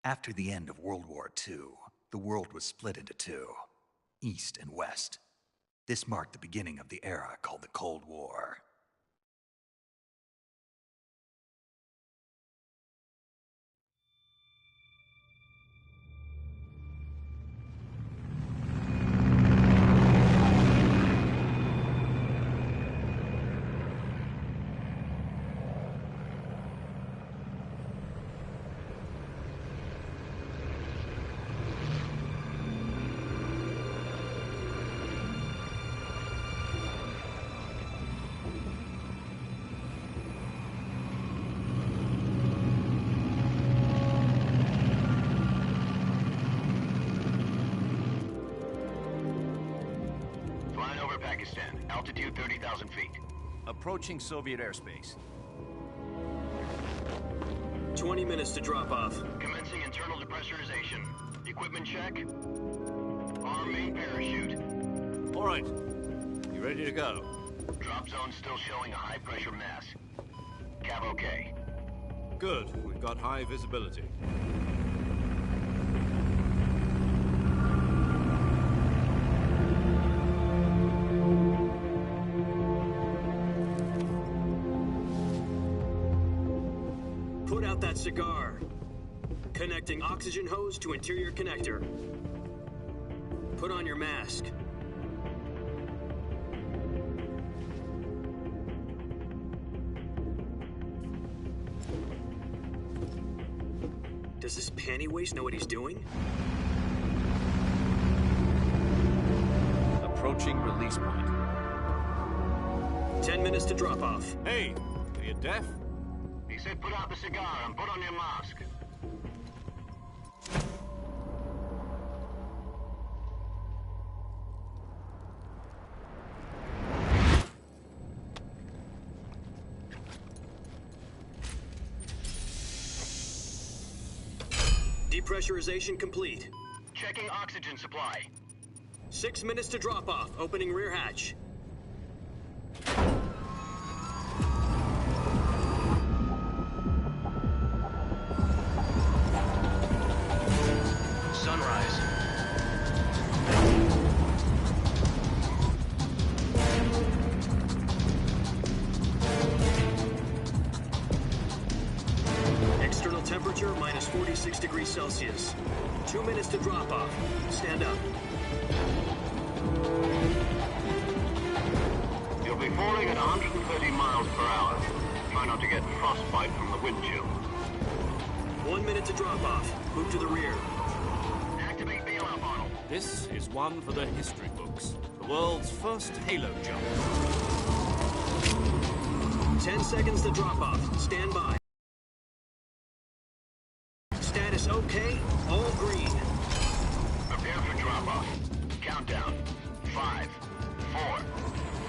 After the end of World War II, the world was split into two, East and West. This marked the beginning of the era called the Cold War. Altitude 30,000 feet. Approaching Soviet airspace. 20 minutes to drop off. Commencing internal depressurization. Equipment check. Arm main parachute. All right. You ready to go? Drop zone still showing a high pressure mass. Cav okay. Good. We've got high visibility. Put out that cigar. Connecting oxygen hose to interior connector. Put on your mask. Does this panty waste know what he's doing? Approaching release point. 10 minutes to drop off. Hey, are you deaf? He said put out the cigar and put on your mask. Depressurization complete. Checking oxygen supply. 6 minutes to drop off. Opening rear hatch. Sunrise. External temperature minus 46 degrees Celsius. 2 minutes to drop off. Stand up. You'll be falling at 130 miles per hour. Try not to get frostbite from the wind chill. 1 minute to drop off. Move to the rear. Activate bailout model. This is one for the history books. The world's first halo jump. 10 seconds to drop off. Stand by. Status okay. All green. Prepare for drop-off. Countdown. 5, 4,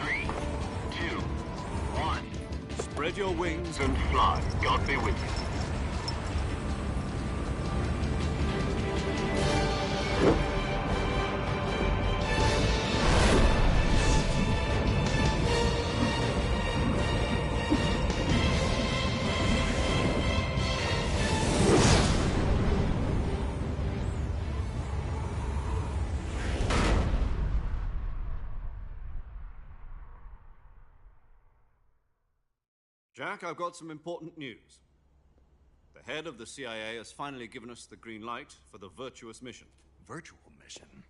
3, 2, 1. Spread your wings. And fly. God be with you. Jack, I've got some important news. The head of the CIA has finally given us the green light for the virtuous mission. Virtual mission?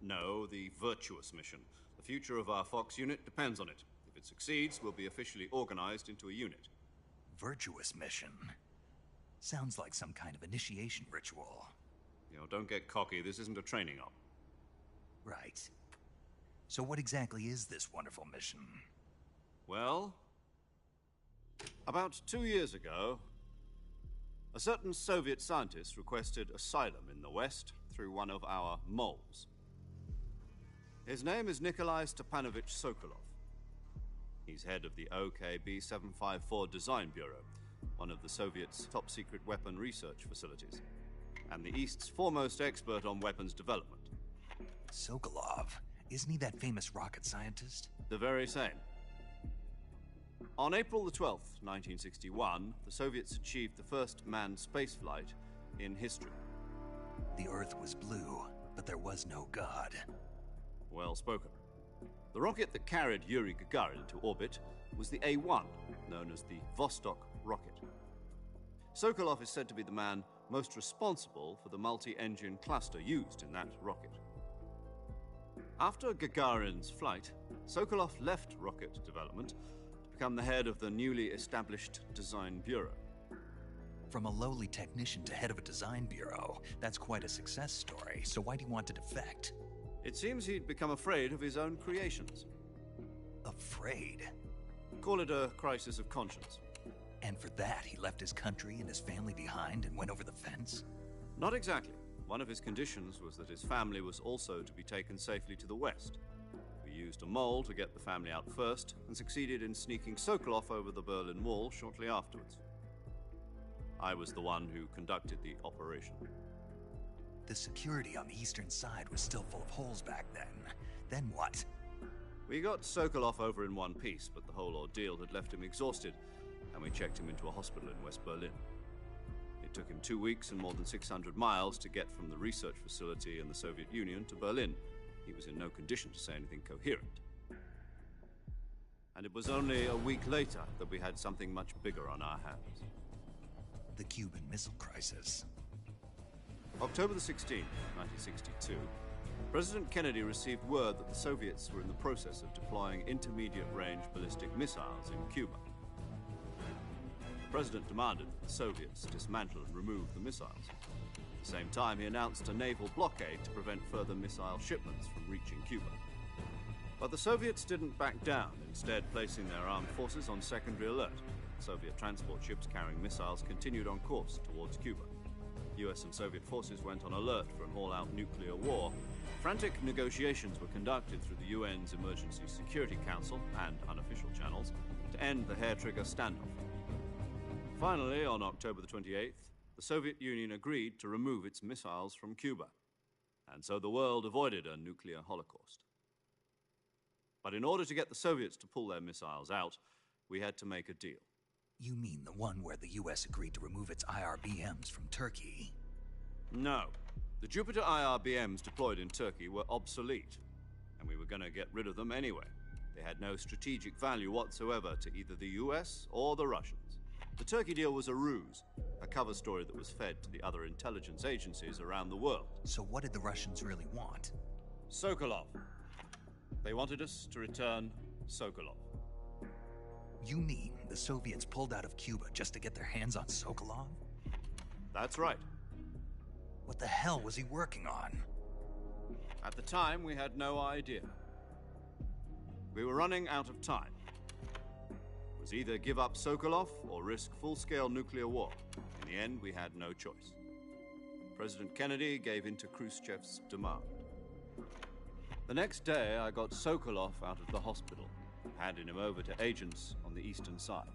No, the virtuous mission. The future of our Fox unit depends on it. If it succeeds, we'll be officially organized into a unit. Virtuous mission? Sounds like some kind of initiation ritual. You know, don't get cocky. This isn't a training op. Right. So what exactly is this wonderful mission? Well, about 2 years ago, a certain Soviet scientist requested asylum in the West through one of our moles. His name is Nikolai Stepanovich Sokolov. He's head of the OKB 754 Design Bureau, one of the Soviets' top-secret weapon research facilities, and the East's foremost expert on weapons development. Sokolov? Isn't he that famous rocket scientist? The very same. On April the 12th, 1961, the Soviets achieved the first manned spaceflight in history. The Earth was blue, but there was no God. Well spoken. The rocket that carried Yuri Gagarin into orbit was the A-1, known as the Vostok rocket. Sokolov is said to be the man most responsible for the multi-engine cluster used in that rocket. After Gagarin's flight, Sokolov left rocket development to become the head of the newly established Design Bureau. From a lowly technician to head of a design bureau, that's quite a success story, so why do you want to defect? It seems he'd become afraid of his own creations. Afraid? Call it a crisis of conscience. And for that, he left his country and his family behind and went over the fence? Not exactly. One of his conditions was that his family was also to be taken safely to the west. We used a mole to get the family out first and succeeded in sneaking Sokolov over the Berlin Wall shortly afterwards. I was the one who conducted the operation. The security on the eastern side was still full of holes back then. Then what? We got Sokolov over in one piece, but the whole ordeal had left him exhausted, and we checked him into a hospital in West Berlin. It took him 2 weeks and more than 600 miles to get from the research facility in the Soviet Union to Berlin. He was in no condition to say anything coherent. And it was only a week later that we had something much bigger on our hands. The Cuban Missile Crisis. October the 16th, 1962, President Kennedy received word that the Soviets were in the process of deploying intermediate-range ballistic missiles in Cuba. The President demanded that the Soviets dismantle and remove the missiles. At the same time, he announced a naval blockade to prevent further missile shipments from reaching Cuba. But the Soviets didn't back down, instead placing their armed forces on secondary alert. Soviet transport ships carrying missiles continued on course towards Cuba. US and Soviet forces went on alert for an all-out nuclear war. Frantic negotiations were conducted through the UN's Emergency Security Council and unofficial channels to end the hair-trigger standoff. Finally, on October the 28th, the Soviet Union agreed to remove its missiles from Cuba, and so the world avoided a nuclear holocaust. But in order to get the Soviets to pull their missiles out, we had to make a deal. You mean the one where the US agreed to remove its IRBMs from Turkey? No. The Jupiter IRBMs deployed in Turkey were obsolete, and we were going to get rid of them anyway. They had no strategic value whatsoever to either the US or the Russians. The Turkey deal was a ruse, a cover story that was fed to the other intelligence agencies around the world. So what did the Russians really want? Sokolov. They wanted us to return Sokolov. You mean the Soviets pulled out of Cuba just to get their hands on Sokolov? That's right. What the hell was he working on? At the time, we had no idea. We were running out of time. It was either give up Sokolov or risk full-scale nuclear war. In the end, we had no choice. President Kennedy gave in to Khrushchev's demand. The next day, I got Sokolov out of the hospital, handing him over to agents on the eastern side.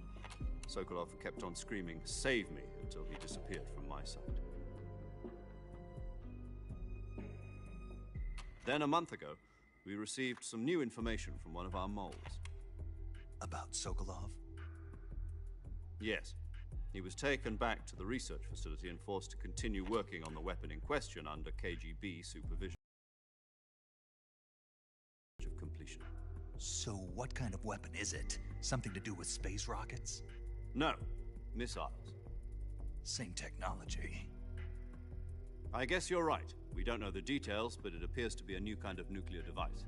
Sokolov kept on screaming, "Save me," until he disappeared from my sight. Then a month ago, we received some new information from one of our moles. About Sokolov? Yes. He was taken back to the research facility and forced to continue working on the weapon in question under KGB supervision of completion. So what kind of weapon is it? Something to do with space rockets? No, missiles. Same technology. I guess you're right. We don't know the details, but it appears to be a new kind of nuclear device.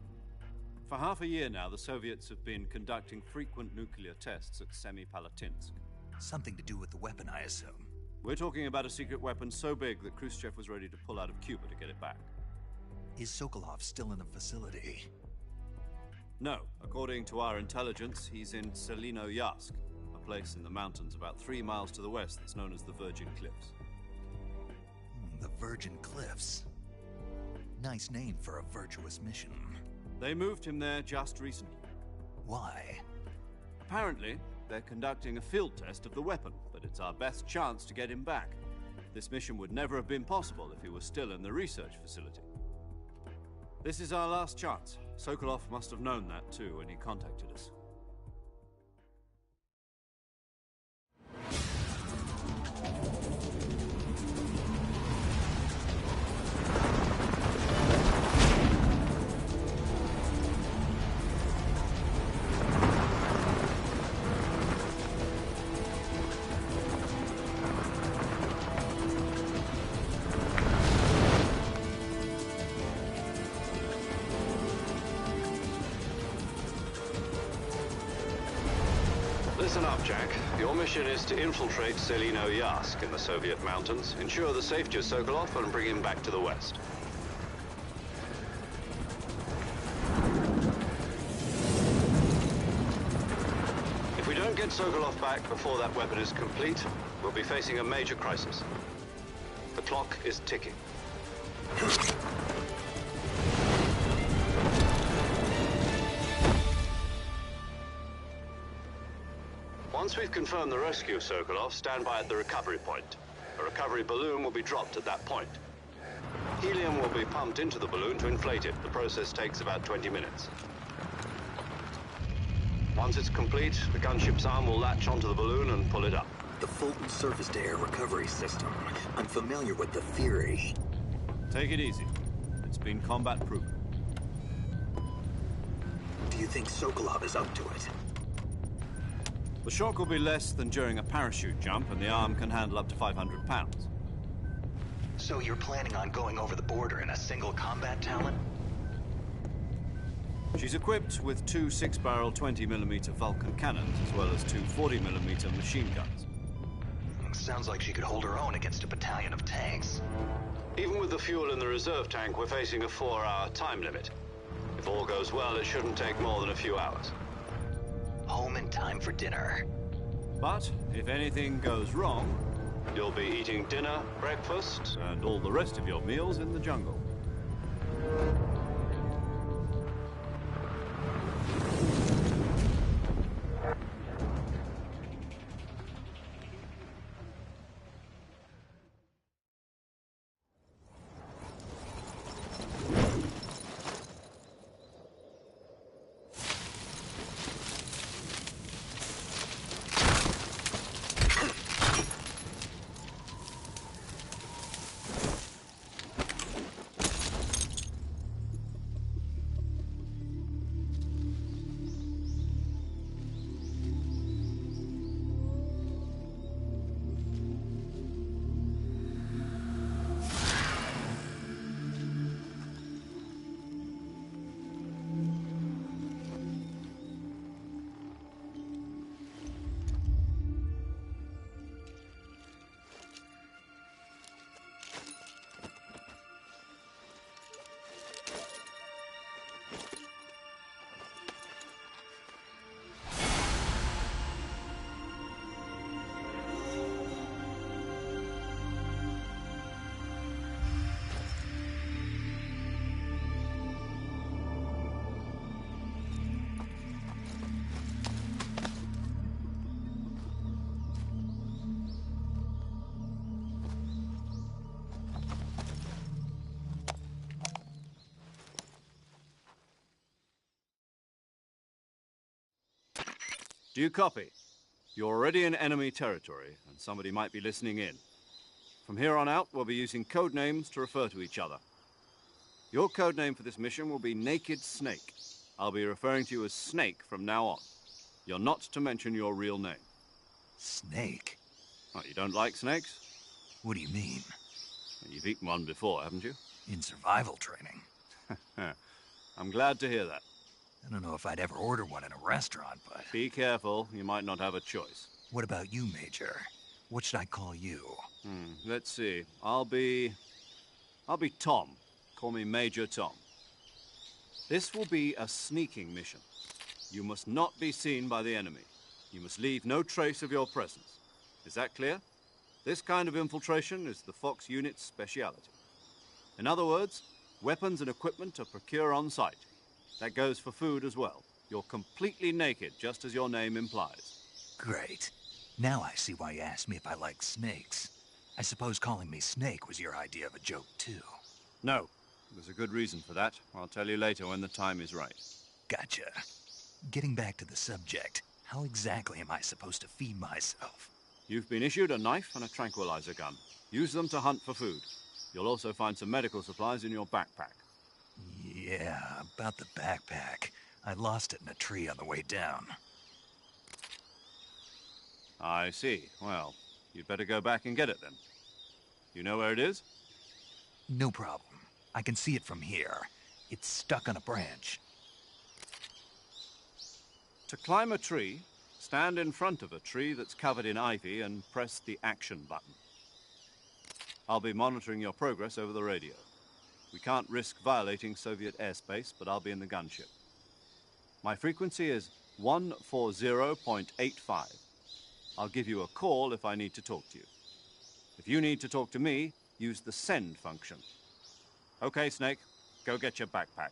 For half a year now, the Soviets have been conducting frequent nuclear tests at Semipalatinsk. Something to do with the weapon, I assume. We're talking about a secret weapon so big that Khrushchev was ready to pull out of Cuba to get it back. Is Sokolov still in the facility? No. According to our intelligence, he's in Selino-Yarsk, a place in the mountains about 3 miles to the west that's known as the Virgin Cliffs. The Virgin Cliffs. Nice name for a virtuous mission. They moved him there just recently. Why? Apparently, they're conducting a field test of the weapon, but it's our best chance to get him back. This mission would never have been possible if he was still in the research facility. This is our last chance. Sokolov must have known that too when he contacted us. Listen up, Jack. Your mission is to infiltrate Selino Yask in the Soviet mountains, ensure the safety of Sokolov, and bring him back to the West. If we don't get Sokolov back before that weapon is complete, we'll be facing a major crisis. The clock is ticking. Once we've confirmed the rescue of Sokolov, stand by at the recovery point. A recovery balloon will be dropped at that point. Helium will be pumped into the balloon to inflate it. The process takes about 20 minutes. Once it's complete, the gunship's arm will latch onto the balloon and pull it up. The Fulton surface-to-air recovery system. I'm familiar with the theory. Take it easy. It's been combat-proven. Do you think Sokolov is up to it? The shock will be less than during a parachute jump, and the arm can handle up to 500 pounds. So you're planning on going over the border in a single combat Talon? She's equipped with two 6-barrel 20mm Vulcan cannons, as well as two 40mm machine guns. Sounds like she could hold her own against a battalion of tanks. Even with the fuel in the reserve tank, we're facing a 4-hour time limit. If all goes well, it shouldn't take more than a few hours. Home in time for dinner. But if anything goes wrong, you'll be eating dinner, breakfast, and all the rest of your meals in the jungle. Do you copy? You're already in enemy territory, and somebody might be listening in. From here on out, we'll be using code names to refer to each other. Your code name for this mission will be Naked Snake. I'll be referring to you as Snake from now on. You're not to mention your real name. Snake? Oh, you don't like snakes? What do you mean? You've eaten one before, haven't you? In survival training. I'm glad to hear that. I don't know if I'd ever order one in a restaurant, but... Be careful, you might not have a choice. What about you, Major? What should I call you? Let's see. I'll be Tom. Call me Major Tom. This will be a sneaking mission. You must not be seen by the enemy. You must leave no trace of your presence. Is that clear? This kind of infiltration is the Fox unit's speciality. In other words, weapons and equipment are procured on site. That goes for food as well. You're completely naked, just as your name implies. Great. Now I see why you asked me if I like snakes. I suppose calling me Snake was your idea of a joke, too. No. There's a good reason for that. I'll tell you later when the time is right. Gotcha. Getting back to the subject, how exactly am I supposed to feed myself? You've been issued a knife and a tranquilizer gun. Use them to hunt for food. You'll also find some medical supplies in your backpack. Yeah, about the backpack. I lost it in a tree on the way down. I see. Well, you'd better go back and get it then. You know where it is? No problem. I can see it from here. It's stuck on a branch. To climb a tree, stand stand in front of a tree that's covered in ivy and press the action button. I'll be monitoring your progress over the radio. We can't risk violating Soviet airspace, but I'll be in the gunship. My frequency is 140.85. I'll give you a call if I need to talk to you. If you need to talk to me, use the send function. Okay, Snake, go get your backpack.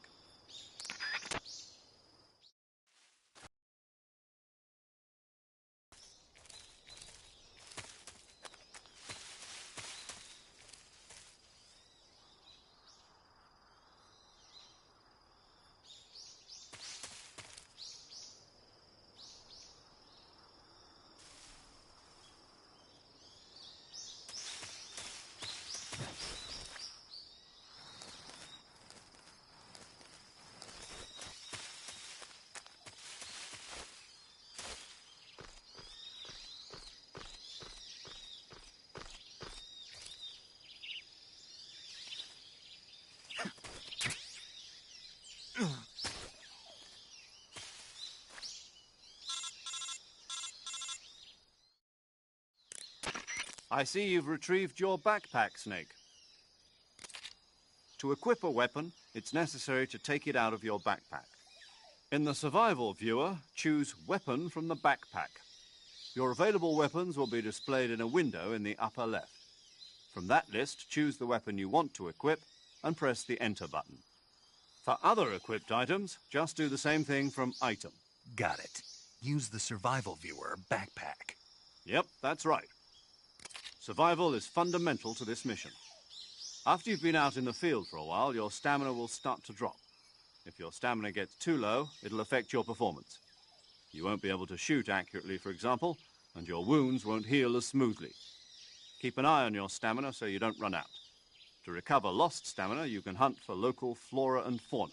I see you've retrieved your backpack, Snake. To equip a weapon, it's necessary to take it out of your backpack. In the survival viewer, choose Weapon from the backpack. Your available weapons will be displayed in a window in the upper left. From that list, choose the weapon you want to equip and press the Enter button. For other equipped items, just do the same thing from Item. Got it. Use the survival viewer backpack. Yep, that's right. Survival is fundamental to this mission. After you've been out in the field for a while, your stamina will start to drop. If your stamina gets too low, it'll affect your performance. You won't be able to shoot accurately, for example, and your wounds won't heal as smoothly. Keep an eye on your stamina so you don't run out. To recover lost stamina, you can hunt for local flora and fauna.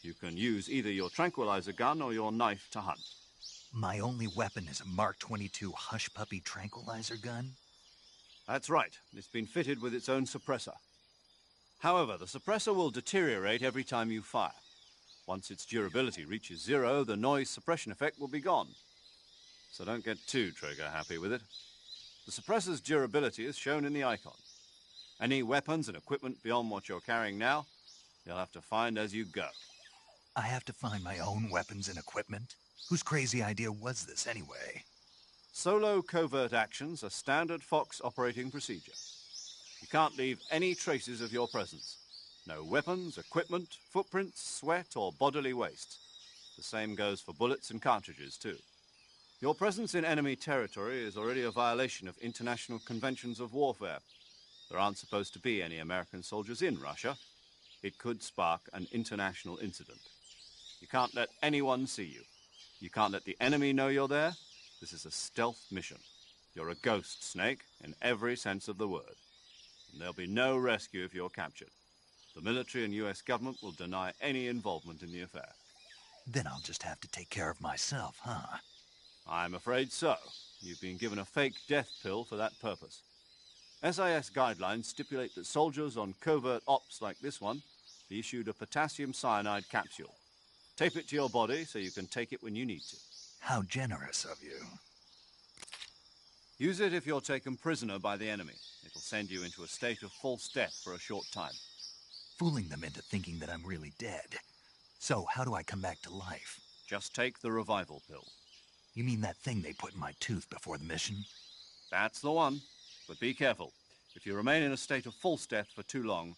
You can use either your tranquilizer gun or your knife to hunt. My only weapon is a Mark 22 Hush Puppy tranquilizer gun? That's right. It's been fitted with its own suppressor. However, the suppressor will deteriorate every time you fire. Once its durability reaches 0, the noise suppression effect will be gone. So don't get too trigger-happy with it. The suppressor's durability is shown in the icon. Any weapons and equipment beyond what you're carrying now, you'll have to find as you go. I have to find my own weapons and equipment? Whose crazy idea was this anyway? Solo covert actions are standard Fox operating procedure. You can't leave any traces of your presence. No weapons, equipment, footprints, sweat, or bodily waste. The same goes for bullets and cartridges, too. Your presence in enemy territory is already a violation of international conventions of warfare. There aren't supposed to be any American soldiers in Russia. It could spark an international incident. You can't let anyone see you. You can't let the enemy know you're there. This is a stealth mission. You're a ghost, Snake, in every sense of the word. And there'll be no rescue if you're captured. The military and US government will deny any involvement in the affair. Then I'll just have to take care of myself, huh? I'm afraid so. You've been given a fake death pill for that purpose. SIS guidelines stipulate that soldiers on covert ops like this one be issued a potassium cyanide capsule. Tape it to your body so you can take it when you need to. How generous of you. Use it if you're taken prisoner by the enemy. It'll send you into a state of false death for a short time. Fooling them into thinking that I'm really dead. So, how do I come back to life? Just take the revival pill. You mean that thing they put in my tooth before the mission? That's the one. But be careful. If you remain in a state of false death for too long,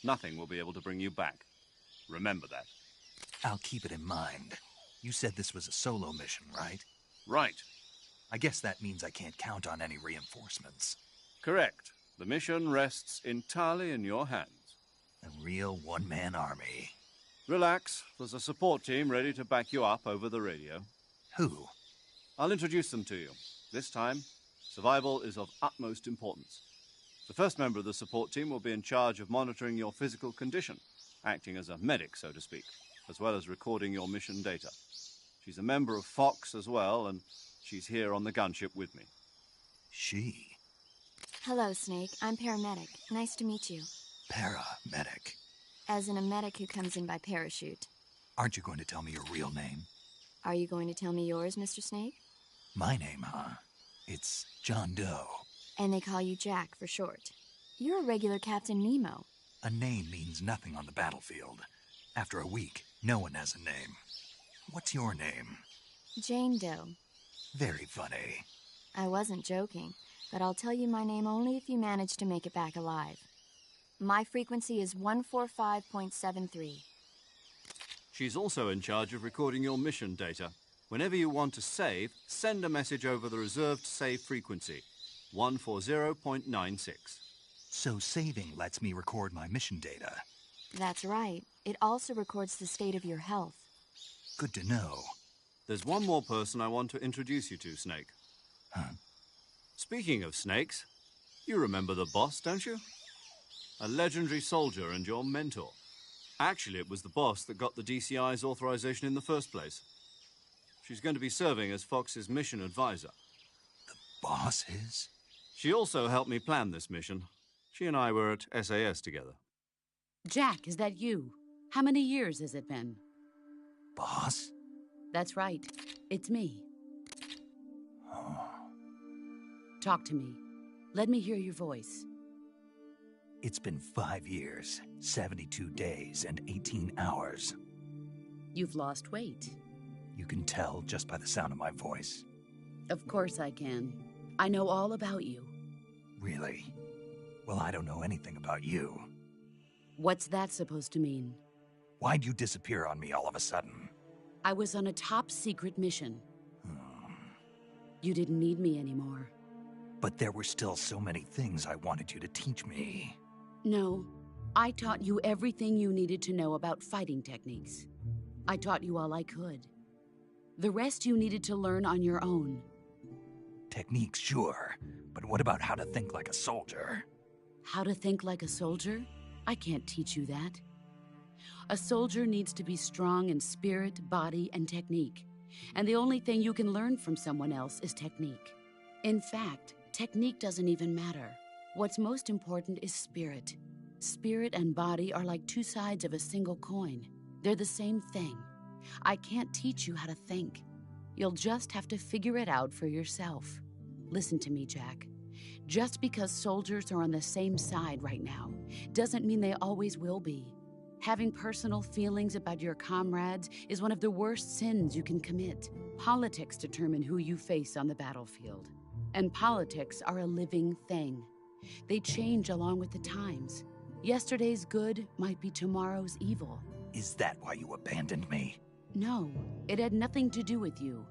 nothing will be able to bring you back. Remember that. I'll keep it in mind. You said this was a solo mission, right? Right. I guess that means I can't count on any reinforcements. Correct. The mission rests entirely in your hands. A real one-man army. Relax. There's a support team ready to back you up over the radio. Who? I'll introduce them to you. This time, survival is of utmost importance. The first member of the support team will be in charge of monitoring your physical condition, acting as a medic, so to speak, as well as recording your mission data. She's a member of Fox as well, and she's here on the gunship with me. She? Hello, Snake. I'm paramedic. Nice to meet you. Paramedic. As in a medic who comes in by parachute. Aren't you going to tell me your real name? Are you going to tell me yours, Mr. Snake? My name, huh? It's John Doe. And they call you Jack for short. You're a regular Captain Nemo. A name means nothing on the battlefield. After a week, no one has a name. What's your name? Jane Doe. Very funny. I wasn't joking, but I'll tell you my name only if you manage to make it back alive. My frequency is 145.73. She's also in charge of recording your mission data. Whenever you want to save, send a message over the reserved save frequency, 140.96. So saving lets me record my mission data. That's right. It also records the state of your health. Good to know. There's one more person I want to introduce you to, Snake. Huh? Speaking of snakes, you remember the boss, don't you? A legendary soldier and your mentor. Actually, it was the boss that got the DCI's authorization in the first place. She's going to be serving as Fox's mission advisor. The boss is? She also helped me plan this mission. She and I were at SAS together. Jack, is that you? How many years has it been? Boss? That's right. It's me. Oh. Talk to me. Let me hear your voice. It's been 5 years, 72 days, and 18 hours. You've lost weight. You can tell just by the sound of my voice. Of course I can. I know all about you. Really? Well, I don't know anything about you. What's that supposed to mean? Why'd you disappear on me all of a sudden? I was on a top-secret mission. You didn't need me anymore. But there were still so many things I wanted you to teach me. No, I taught you everything you needed to know about fighting techniques. I taught you all I could. The rest you needed to learn on your own. Techniques, sure. But what about how to think like a soldier? How to think like a soldier? I can't teach you that. A soldier needs to be strong in spirit, body, and technique. And the only thing you can learn from someone else is technique. In fact, technique doesn't even matter. What's most important is spirit. Spirit and body are like two sides of a single coin. They're the same thing. I can't teach you how to think. You'll just have to figure it out for yourself. Listen to me, Jack. Just because soldiers are on the same side right now doesn't mean they always will be. Having personal feelings about your comrades is one of the worst sins you can commit. Politics determine who you face on the battlefield. And politics are a living thing. They change along with the times. Yesterday's good might be tomorrow's evil. Is that why you abandoned me? No, it had nothing to do with you.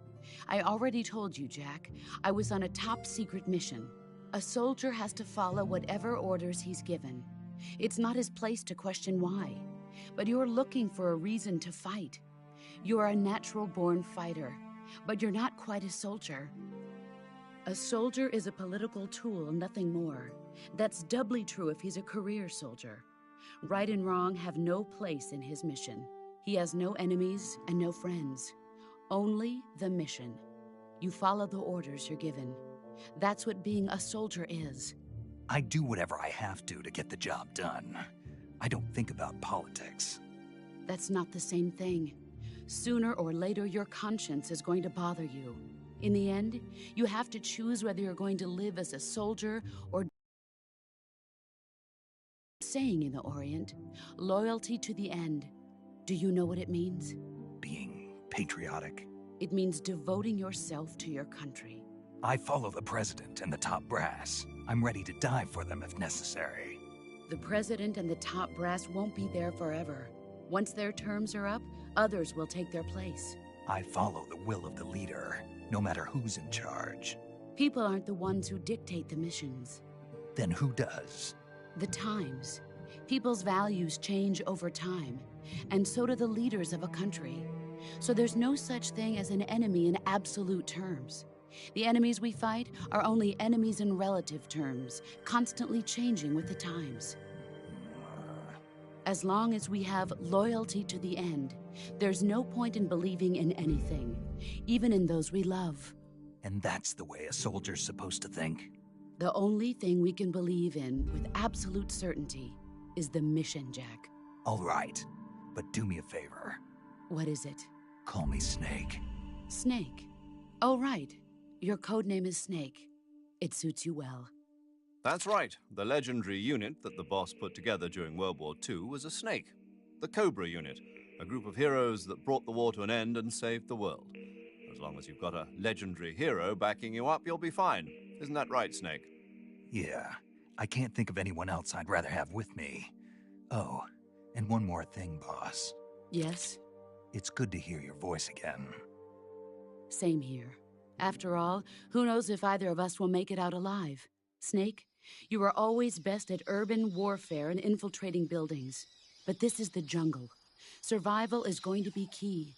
I already told you, Jack. I was on a top-secret mission. A soldier has to follow whatever orders he's given. It's not his place to question why. But you're looking for a reason to fight. You are a natural-born fighter, but you're not quite a soldier. A soldier is a political tool, nothing more. That's doubly true if he's a career soldier. Right and wrong have no place in his mission. He has no enemies and no friends. Only the mission. You follow the orders you're given. That's what being a soldier is. I do whatever I have to get the job done. I don't think about politics. That's not the same thing. Sooner or later, your conscience is going to bother you. In the end, you have to choose whether you're going to live as a soldier or... Saying in the Orient, loyalty to the end. Do you know what it means? Being patriotic. It means devoting yourself to your country. I follow the president and the top brass. I'm ready to die for them if necessary. The president and the top brass won't be there forever. Once their terms are up, others will take their place. I follow the will of the leader, no matter who's in charge. People aren't the ones who dictate the missions. Then who does? The times. People's values change over time, and so do the leaders of a country. So there's no such thing as an enemy in absolute terms. The enemies we fight are only enemies in relative terms, constantly changing with the times. As long as we have loyalty to the end, there's no point in believing in anything, even in those we love. And that's the way a soldier's supposed to think? The only thing we can believe in with absolute certainty is the mission, Jack. All right, but do me a favor. What is it? Call me Snake. Snake. Oh, right. Your code name is Snake. It suits you well. That's right. The legendary unit that the boss put together during World War II was a snake. The Cobra unit, a group of heroes that brought the war to an end and saved the world. As long as you've got a legendary hero backing you up, you'll be fine. Isn't that right, Snake? Yeah, I can't think of anyone else I'd rather have with me. Oh, and one more thing, boss. Yes? It's good to hear your voice again. Same here. After all, who knows if either of us will make it out alive? Snake, you are always best at urban warfare and infiltrating buildings. But this is the jungle. Survival is going to be key.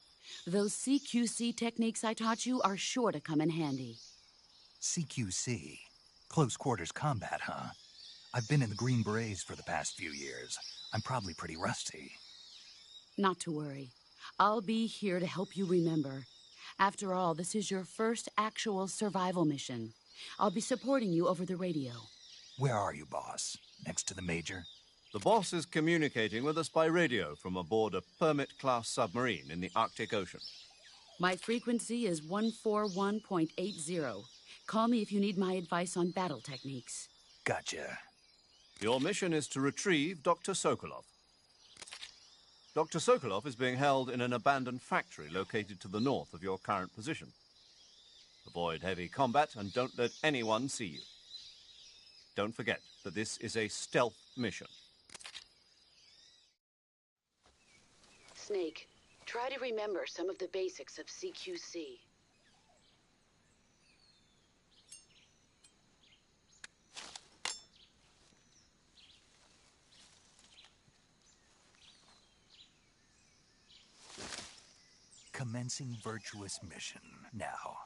Those CQC techniques I taught you are sure to come in handy. CQC? Close quarters combat, huh? I've been in the Green Berets for the past few years. I'm probably pretty rusty. Not to worry. I'll be here to help you remember. After all, this is your first actual survival mission. I'll be supporting you over the radio. Where are you, boss? Next to the Major? The boss is communicating with us by radio from aboard a Permit-class submarine in the Arctic Ocean. My frequency is 141.80. Call me if you need my advice on battle techniques. Gotcha. Your mission is to retrieve Dr. Sokolov. Dr. Sokolov is being held in an abandoned factory located to the north of your current position. Avoid heavy combat and don't let anyone see you. Don't forget that this is a stealth mission. Snake, try to remember some of the basics of CQC. Commencing virtuous mission now.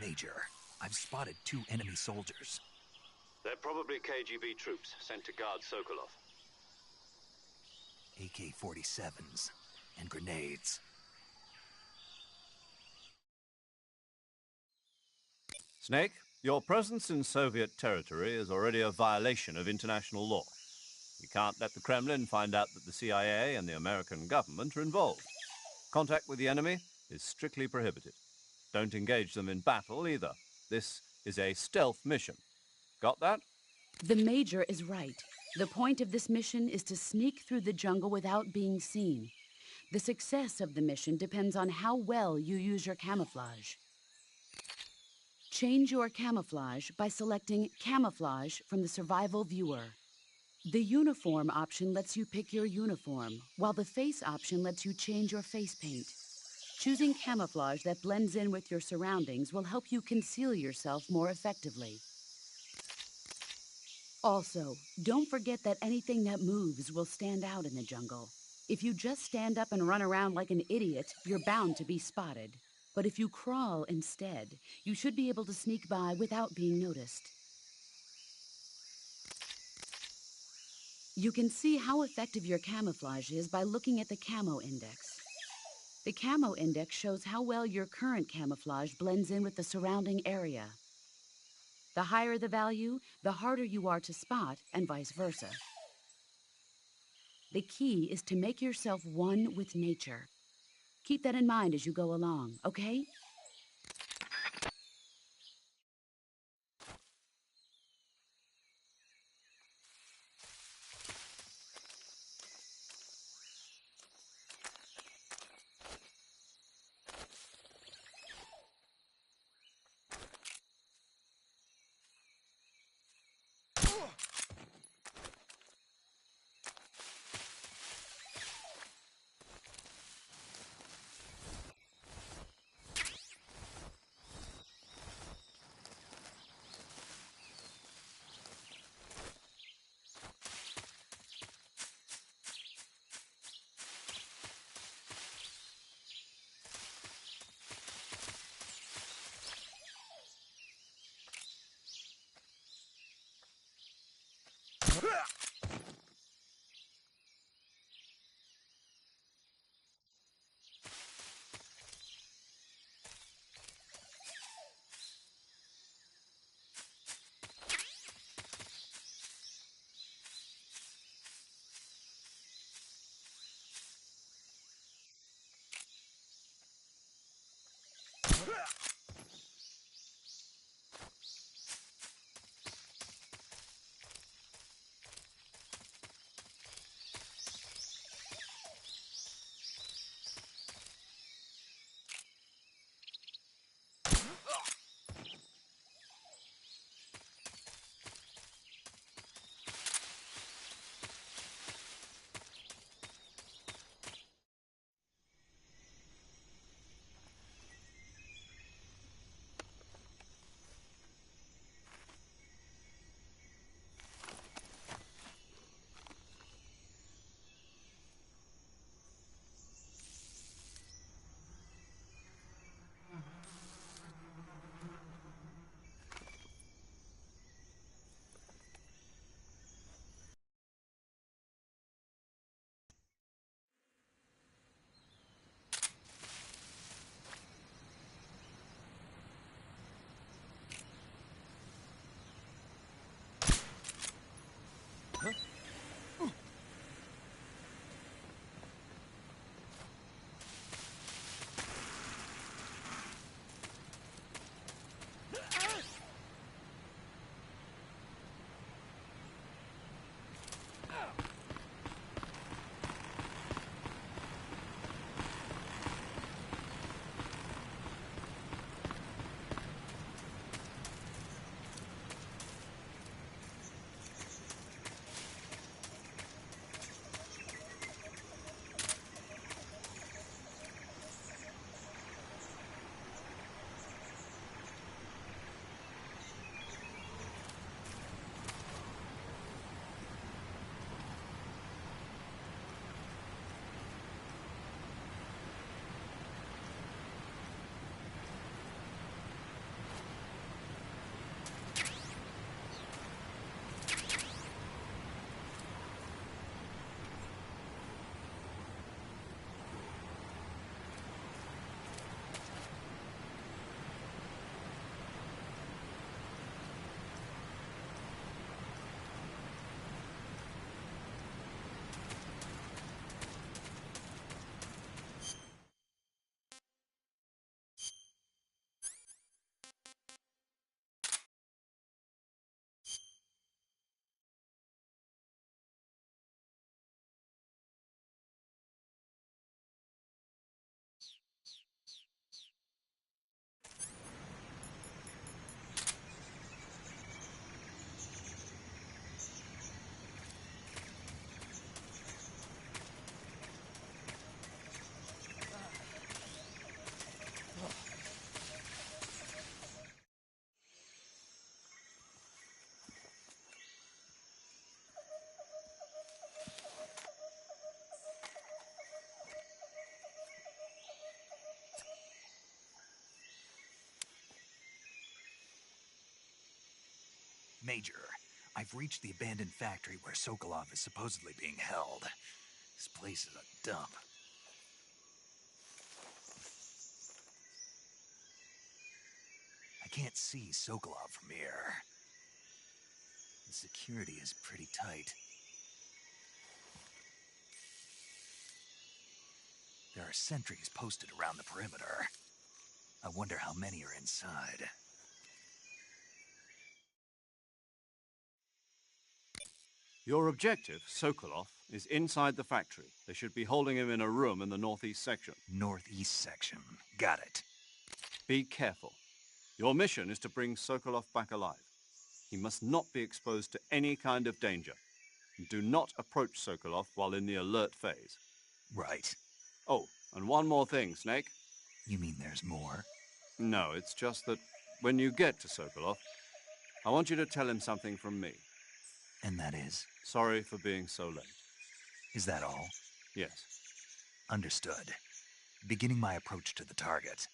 Major, I've spotted 2 enemy soldiers. They're probably KGB troops sent to guard Sokolov. AK-47s and grenades. Snake, Your presence in Soviet territory is already a violation of international law. We can't let the Kremlin find out that the CIA and the American government are involved. Contact with the enemy is strictly prohibited. Don't engage them in battle either. This is a stealth mission. Got that? The Major is right. The point of this mission is to sneak through the jungle without being seen. The success of the mission depends on how well you use your camouflage. Change your camouflage by selecting Camouflage from the Survival Viewer. The Uniform option lets you pick your uniform, while the Face option lets you change your face paint. Choosing camouflage that blends in with your surroundings will help you conceal yourself more effectively. Also, don't forget that anything that moves will stand out in the jungle. If you just stand up and run around like an idiot, you're bound to be spotted. But if you crawl instead, you should be able to sneak by without being noticed. You can see how effective your camouflage is by looking at the Camo Index. The Camo Index shows how well your current camouflage blends in with the surrounding area. The higher the value, the harder you are to spot, and vice versa. The key is to make yourself one with nature. Keep that in mind as you go along, okay? Major, I've reached the abandoned factory where Sokolov is supposedly being held. This place is a dump. I can't see Sokolov from here. The security is pretty tight. There are sentries posted around the perimeter. I wonder how many are inside. Your objective, Sokolov, is inside the factory. They should be holding him in a room in the northeast section. Northeast section. Got it. Be careful. Your mission is to bring Sokolov back alive. He must not be exposed to any kind of danger. Do not approach Sokolov while in the alert phase. Right. Oh, and one more thing, Snake. You mean there's more? No, it's just that when you get to Sokolov, I want you to tell him something from me. And that is? Sorry for being so late. Is that all? Yes. Understood. Beginning my approach to the target.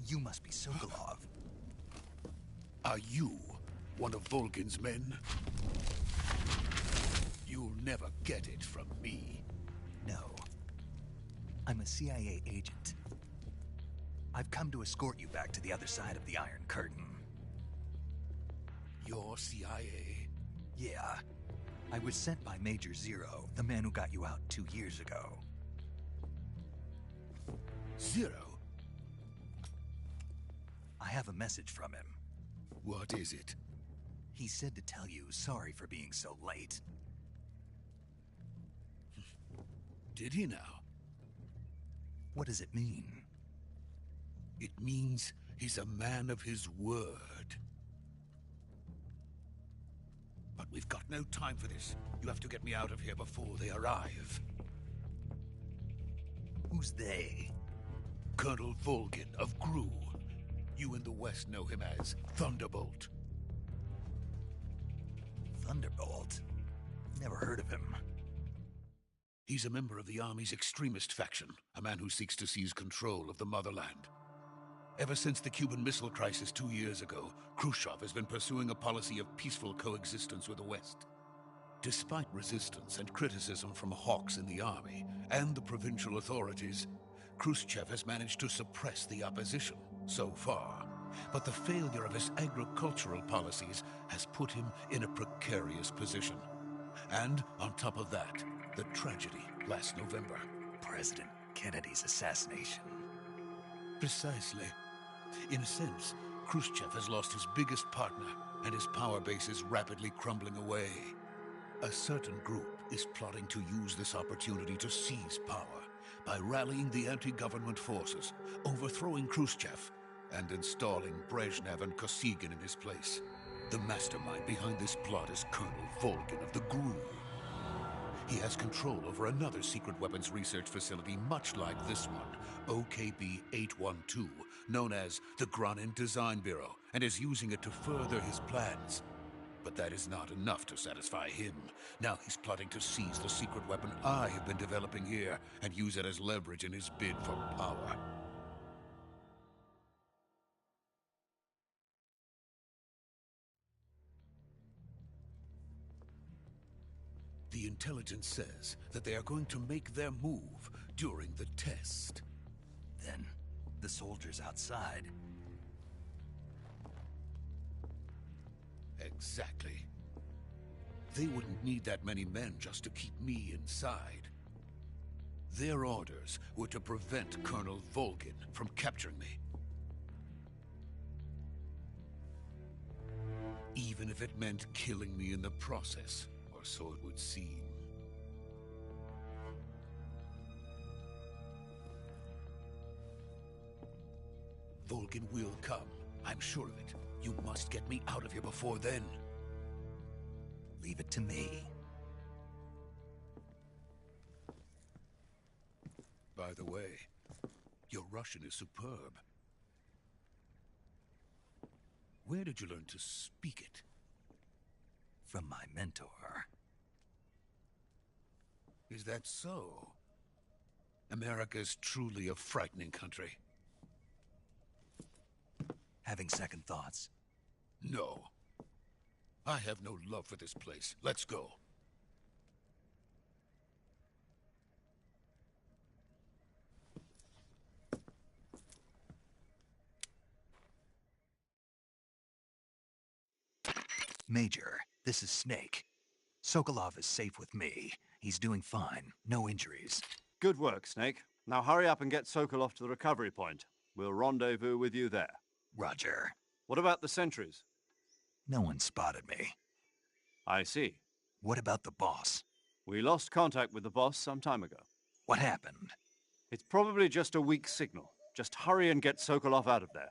You must be Sokolov. Are you one of Volgin's men? You'll never get it from me. No. I'm a CIA agent. I've come to escort you back to the other side of the Iron Curtain. You're CIA? Yeah. I was sent by Major Zero, the man who got you out 2 years ago. Zero? I have a message from him. What is it? He said to tell you sorry for being so late. Did he now? What does it mean? It means he's a man of his word. But we've got no time for this. You have to get me out of here before they arrive. Who's they? Colonel Volgin of GRU. You in the West know him as Thunderbolt. Thunderbolt? Never heard of him. He's a member of the Army's extremist faction, a man who seeks to seize control of the motherland. Ever since the Cuban Missile Crisis 2 years ago, Khrushchev has been pursuing a policy of peaceful coexistence with the West. Despite resistance and criticism from hawks in the army and the provincial authorities, Khrushchev has managed to suppress the opposition so far. But the failure of his agricultural policies has put him in a precarious position. And on top of that, the tragedy last November. President Kennedy's assassination. Precisely. In a sense, Khrushchev has lost his biggest partner, and his power base is rapidly crumbling away. A certain group is plotting to use this opportunity to seize power by rallying the anti-government forces, overthrowing Khrushchev, and installing Brezhnev and Kosygin in his place. The mastermind behind this plot is Colonel Volgin of the GRU. He has control over another secret weapons research facility much like this one, OKB-812, known as the Granin Design Bureau, and is using it to further his plans. But that is not enough to satisfy him. Now he's plotting to seize the secret weapon I have been developing here and use it as leverage in his bid for power. The intelligence says that they are going to make their move during the test. Then, the soldiers outside. Exactly. They wouldn't need that many men just to keep me inside. Their orders were to prevent Colonel Volgin from capturing me. Even if it meant killing me in the process, or so it would seem. Volgin will come. I'm sure of it. You must get me out of here before then. Leave it to me. By the way, your Russian is superb. Where did you learn to speak it? From my mentor. Is that so? America is truly a frightening country. Having second thoughts? No. I have no love for this place. Let's go. Major, this is Snake. Sokolov is safe with me. He's doing fine. No injuries. Good work, Snake. Now hurry up and get Sokolov to the recovery point. We'll rendezvous with you there. Roger. What about the sentries? No one spotted me. I see. What about the boss? We lost contact with the boss some time ago. What happened? It's probably just a weak signal. Just hurry and get Sokolov out of there.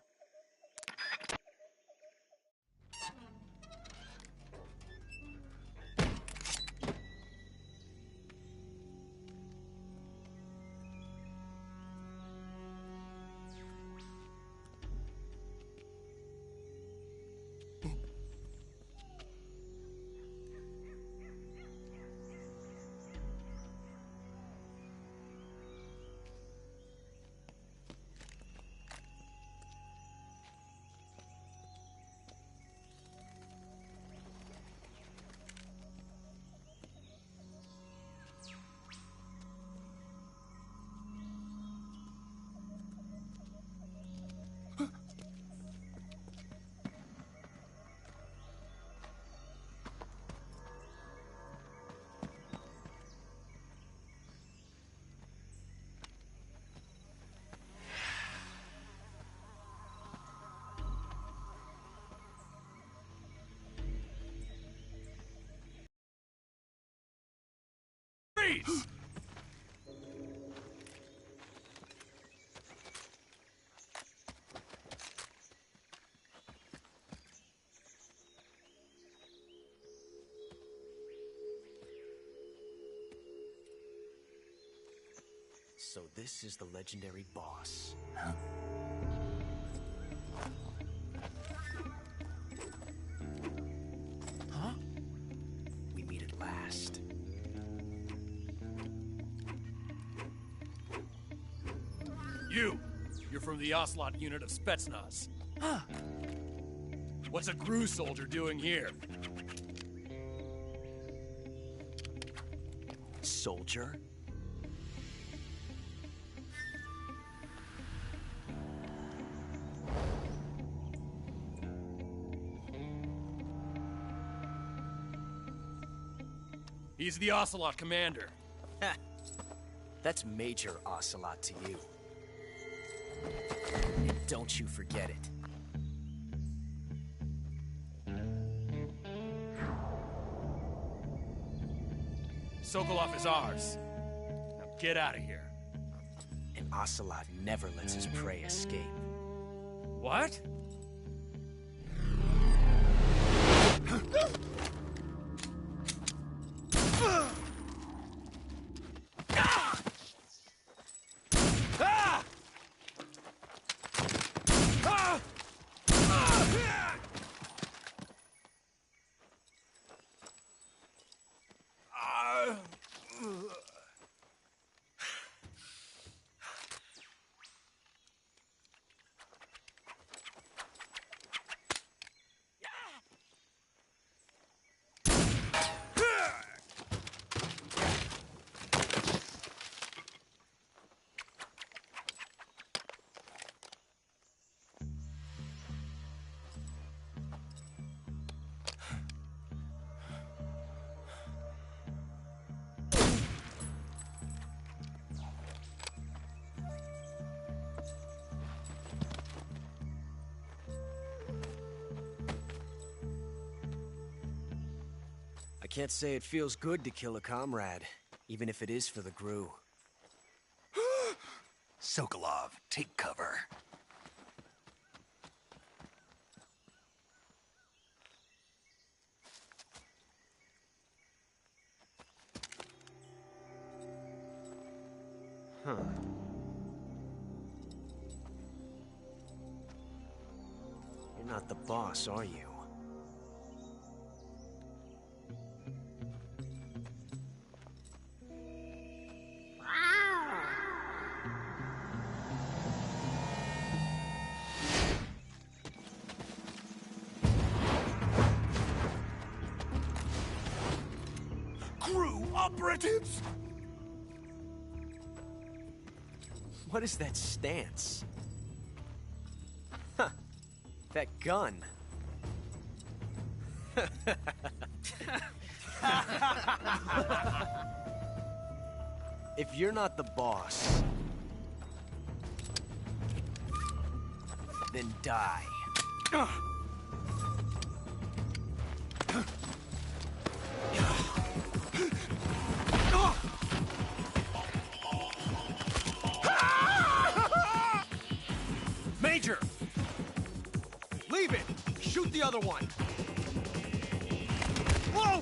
Freeze! So this is the legendary boss. Huh? Huh? We meet at last. You're from the Ocelot unit of Spetsnaz. Huh. What's a GRU soldier doing here? soldier? He's the Ocelot commander. Ha! That's Major Ocelot to you. And don't you forget it. Sokolov is ours. Now get out of here. And Ocelot never lets his prey escape. What? I can't say it feels good to kill a comrade, even if it is for the GRU. Sokolov, take cover. Huh. You're not the boss, are you? GRU operatives! What is that stance? Huh. That gun. If you're not the boss, then die. Major! Leave it! Shoot the other one! Whoa!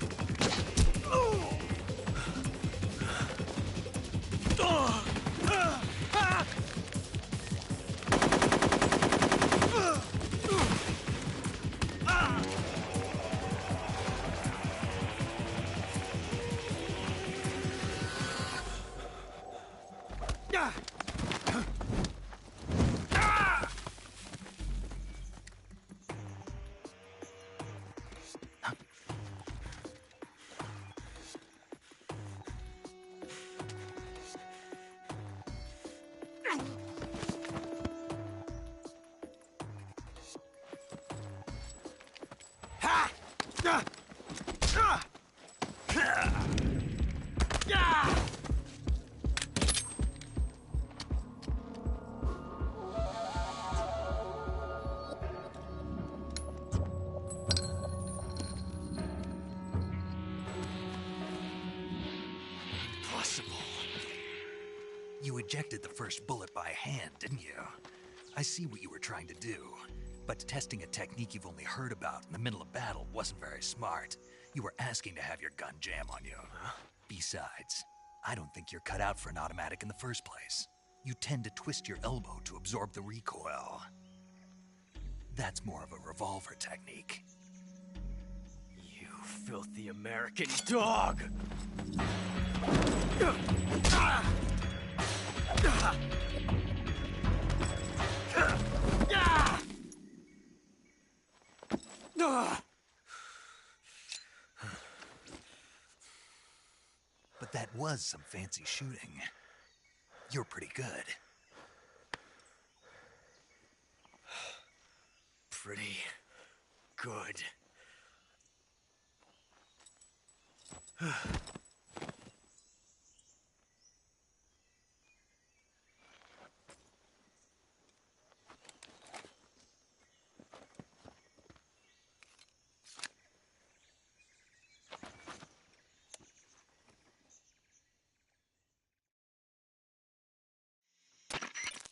You ejected the first bullet by hand, didn't you? I see what you were trying to do, but testing a technique you've only heard about in the middle of battle wasn't very smart. You were asking to have your gun jam on you. Huh? Besides, I don't think you're cut out for an automatic in the first place. You tend to twist your elbow to absorb the recoil. That's more of a revolver technique. You filthy American dog! But that was some fancy shooting. You're pretty good. Pretty good.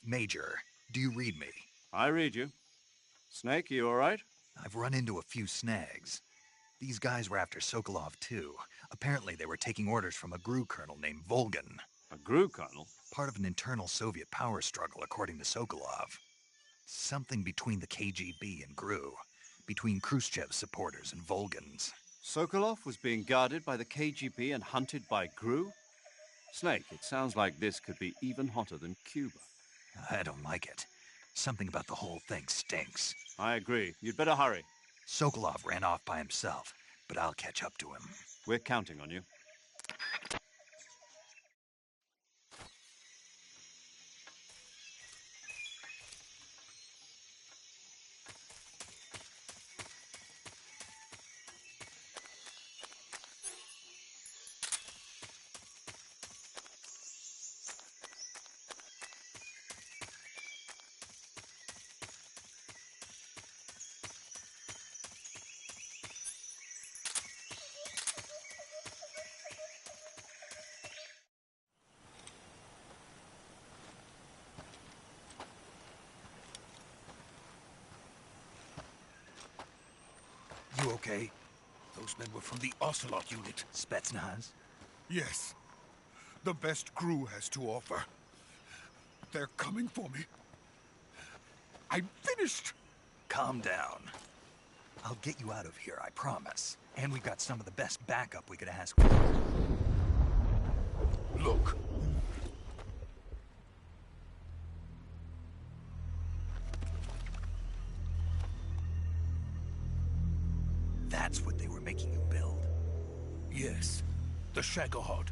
Major, do you read me? I read you. Snake, you all right? I've run into a few snags. These guys were after Sokolov, too. Apparently they were taking orders from a GRU colonel named Volgan. A GRU colonel? Part of an internal Soviet power struggle, according to Sokolov. Something between the KGB and GRU. Between Khrushchev's supporters and Volgan's. Sokolov was being guarded by the KGB and hunted by GRU? Snake, it sounds like this could be even hotter than Cuba. I don't like it. Something about the whole thing stinks. I agree. You'd better hurry. Sokolov ran off by himself, but I'll catch up to him. We're counting on you. You okay? Those men were from the Ocelot unit. Spetsnaz? Yes. The best GRU has to offer. They're coming for me. I'm finished! Calm down. I'll get you out of here, I promise. And we've got some of the best backup we could ask for. Look. That's what they were making you build? Yes. The Shagohod.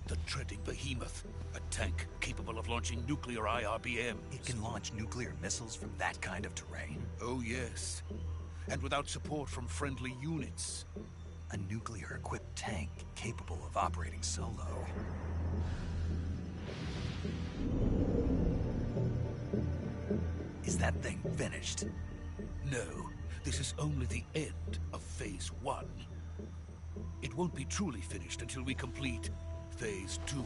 The treading behemoth. A tank capable of launching nuclear IRBMs. It can launch nuclear missiles from that kind of terrain? Oh, yes. And without support from friendly units. A nuclear-equipped tank capable of operating solo. Is that thing finished? No. This is only the end of Phase 1. It won't be truly finished until we complete Phase 2.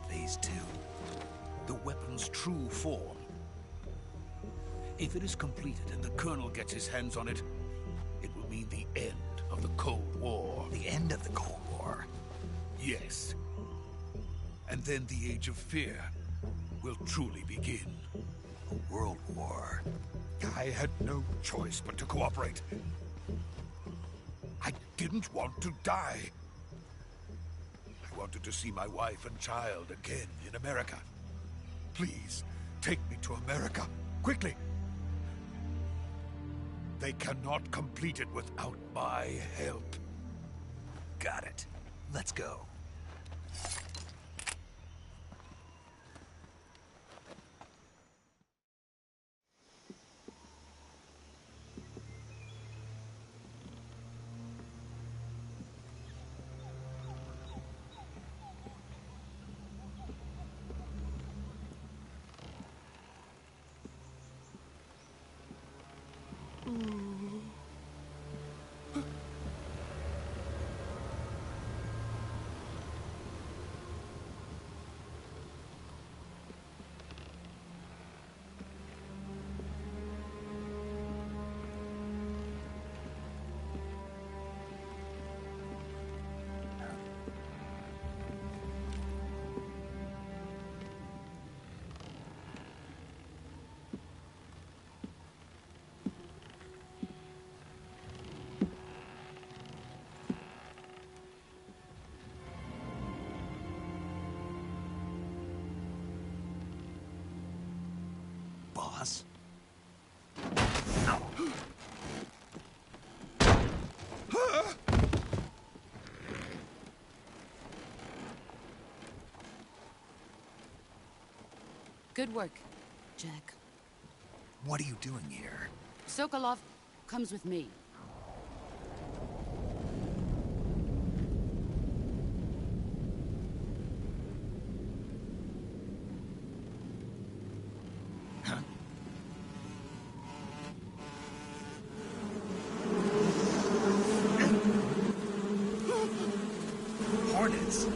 Phase 2? The weapon's true form. If it is completed and the Colonel gets his hands on it, it will mean the end of the Cold War. The end of the Cold War? Yes. And then the Age of Fear will truly begin. A world war? I had no choice but to cooperate. I didn't want to die. I wanted to see my wife and child again in America. Please, take me to America, quickly. They cannot complete it without my help. Got it. Let's go. Boss? Good work, Jack. What are you doing here? Sokolov comes with me. Hornets.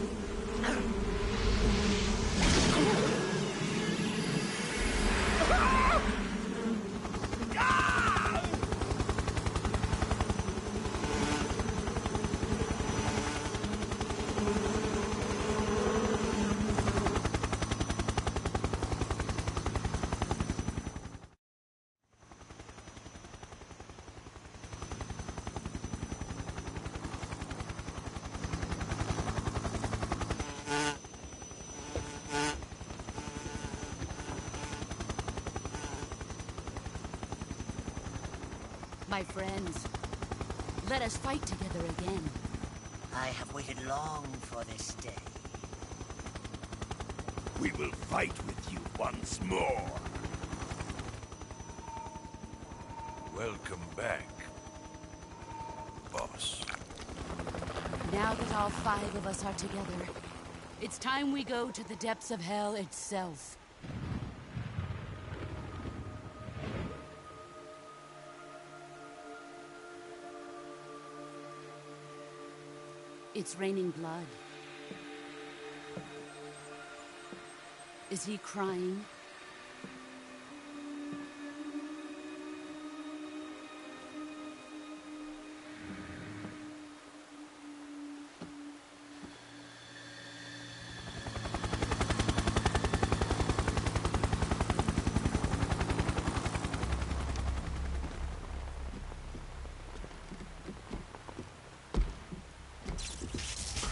My friends, let us fight together again. I have waited long for this day. We will fight with you once more. Welcome back, boss. Now that all 5 of us are together, it's time we go to the depths of hell itself. It's raining blood. Is he crying?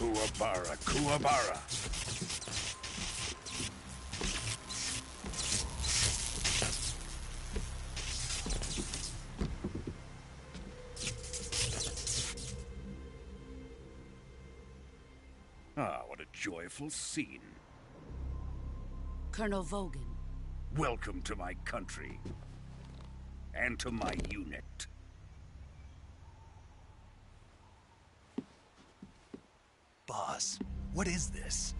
Kuwabara, Kuwabara. Ah, what a joyful scene. Colonel Vogan. Welcome to my country. And to my unit. Boss, what is this?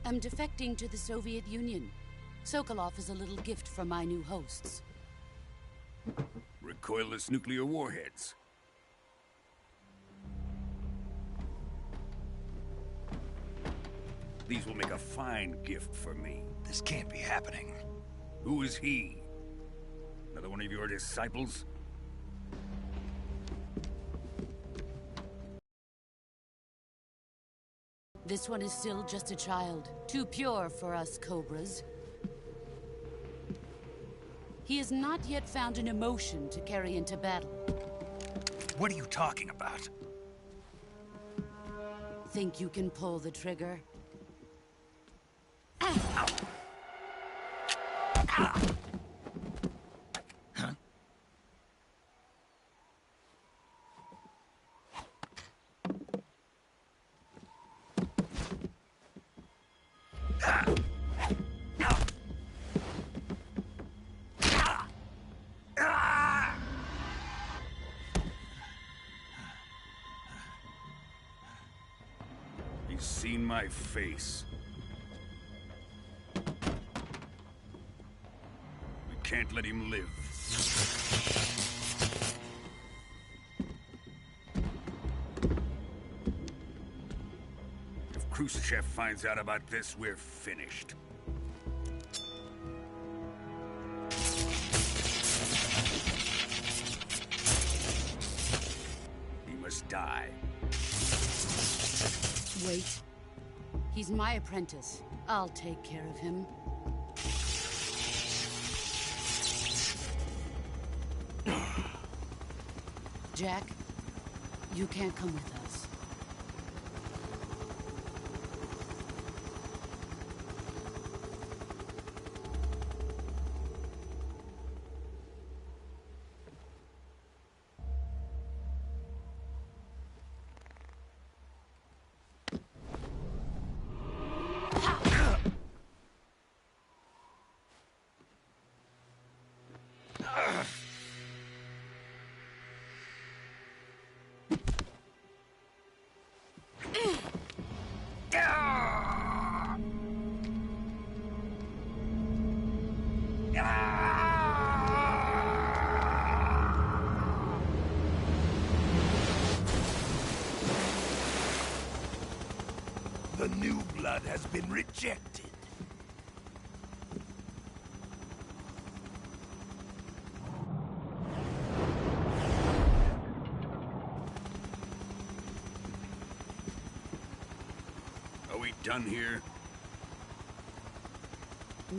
I'm defecting to the Soviet Union. Sokolov is a little gift from my new hosts. Recoilless nuclear warheads. These will make a fine gift for me. This can't be happening. Who is he? Another one of your disciples? This one is still just a child, too pure for us Cobras. He has not yet found an emotion to carry into battle. What are you talking about? Think you can pull the trigger? He's seen my face. We can't let him live. If Khrushchev finds out about this, we're finished. He must die. Wait. He's my apprentice. I'll take care of him. Jack, you can't come with us. The new blood has been rejected. Are we done here?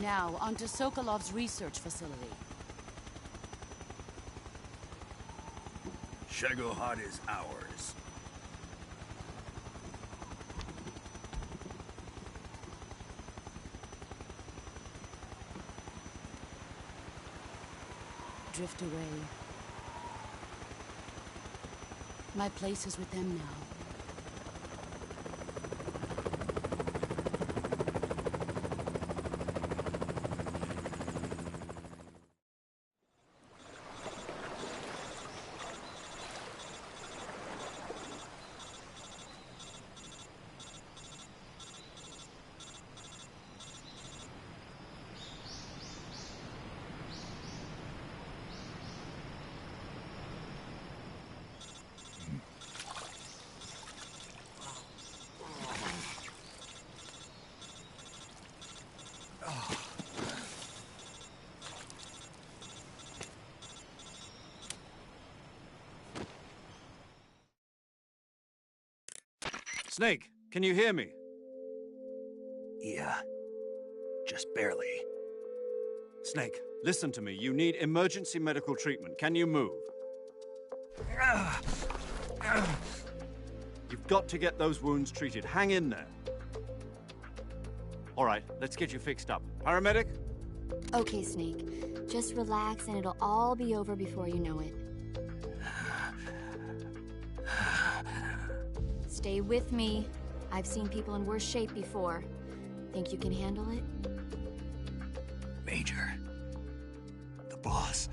Now, on to Sokolov's research facility. Shagohod is ours. Drift away. My place is with them now. Snake, can you hear me? Yeah. Just barely. Snake, listen to me. You need emergency medical treatment. Can you move? You've got to get those wounds treated. Hang in there. All right, let's get you fixed up. Paramedic? Okay, Snake. Just relax and it'll all be over before you know it. Stay with me. I've seen people in worse shape before. Think you can handle it? Major. The boss.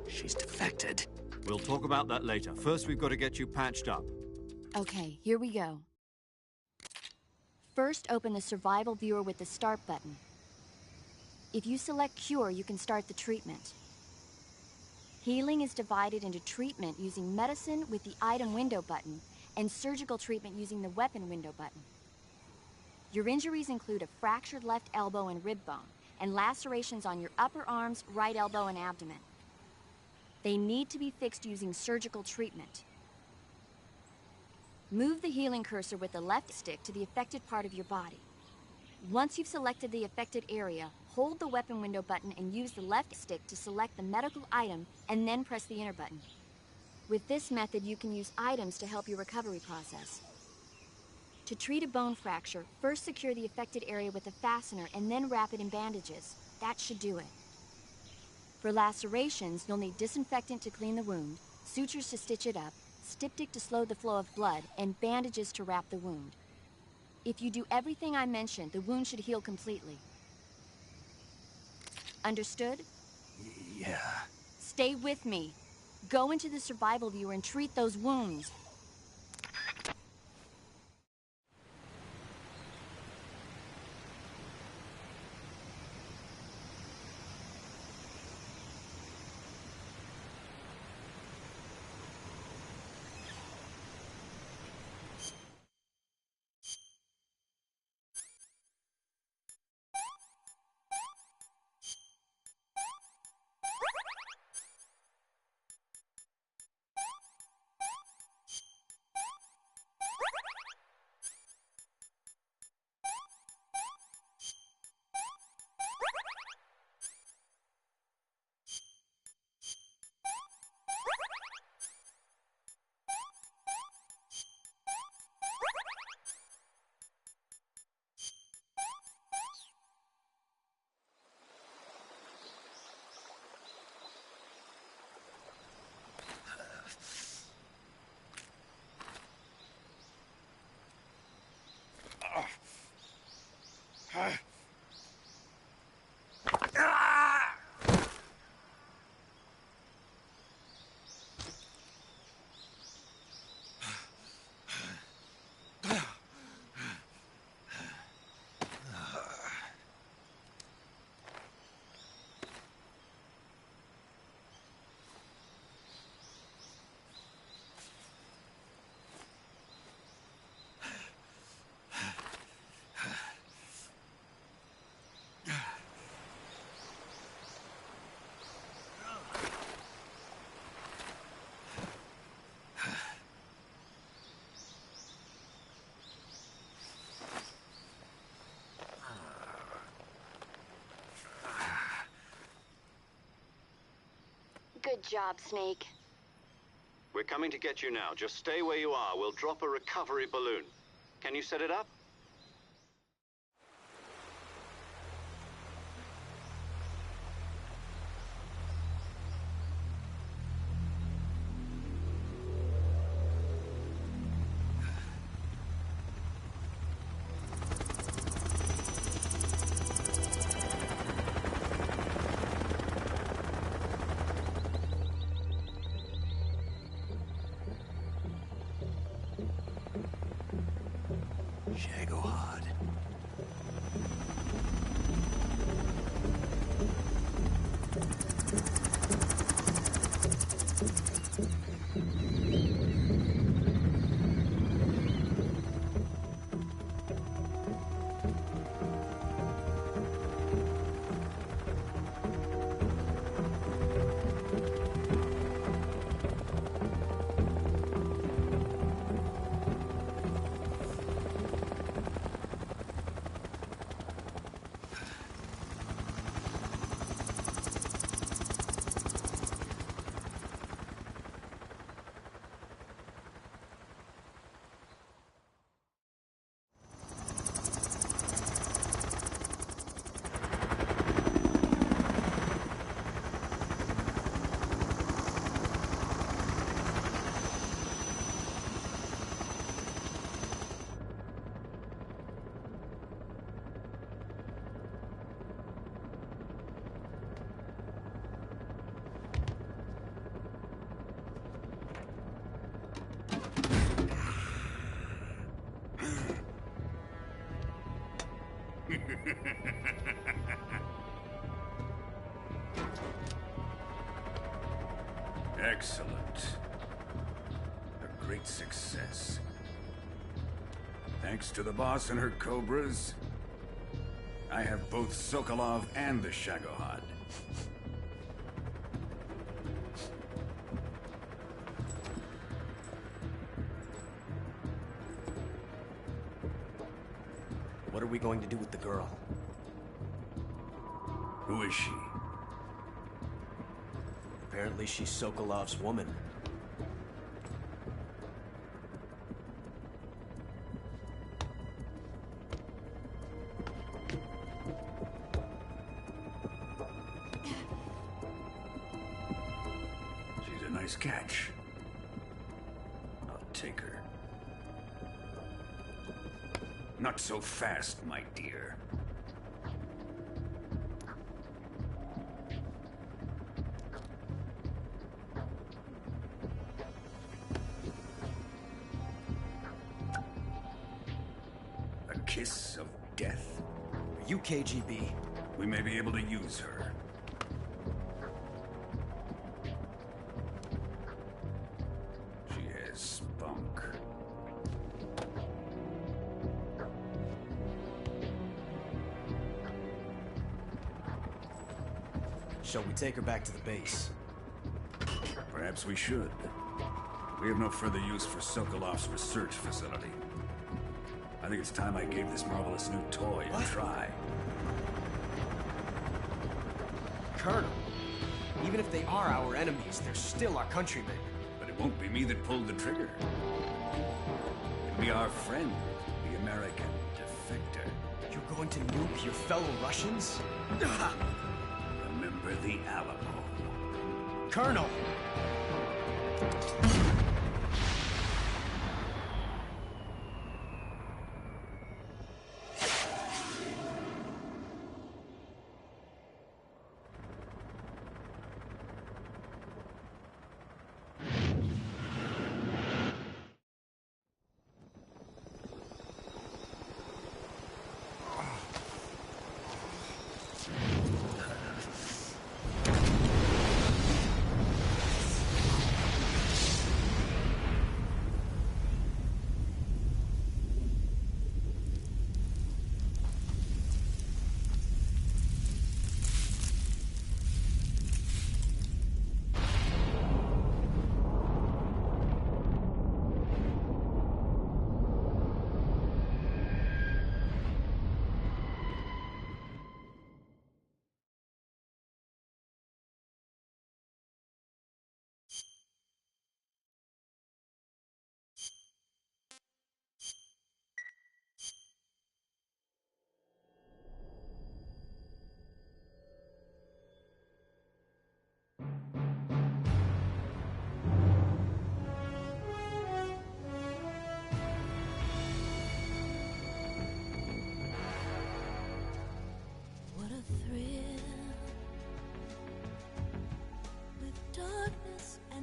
She's defected. We'll talk about that later. First, we've got to get you patched up. Okay, here we go. First, open the survival viewer with the start button. If you select cure, you can start the treatment. Healing is divided into treatment using medicine with the item window button and surgical treatment using the weapon window button. Your injuries include a fractured left elbow and rib bone, and lacerations on your upper arms, right elbow, and abdomen. They need to be fixed using surgical treatment. Move the healing cursor with the left stick to the affected part of your body. Once you've selected the affected area, hold the weapon window button and use the left stick to select the medical item, and then press the enter button. With this method, you can use items to help your recovery process. To treat a bone fracture, first secure the affected area with a fastener and then wrap it in bandages. That should do it. For lacerations, you'll need disinfectant to clean the wound, sutures to stitch it up, styptic to slow the flow of blood, and bandages to wrap the wound. If you do everything I mentioned, the wound should heal completely. Understood? Yeah. Stay with me. Go into the survival viewer and treat those wounds. Good job, Snake. We're coming to get you now. Just stay where you are. We'll drop a recovery balloon. Can you set it up? Shagohod. Excellent. A great success. Thanks to the boss and her cobras, I have both Sokolov and the Shagohod. What are we going to do with the girl? Who is she? Apparently she's Sokolov's woman. She's a nice catch. I'll take her. Not so fast, my dear. A kiss of death. Are you KGB? We may be able to use her. She has spunk. Shall we take her back to the base? Perhaps we should. We have no further use for Sokolov's research facility. I think it's time I gave this marvelous new toy a try. Colonel, even if they are our enemies, they're still our countrymen. But it won't be me that pulled the trigger. It'll be our friend, the American defector. You're going to nuke your fellow Russians? Remember the Alamo. Colonel!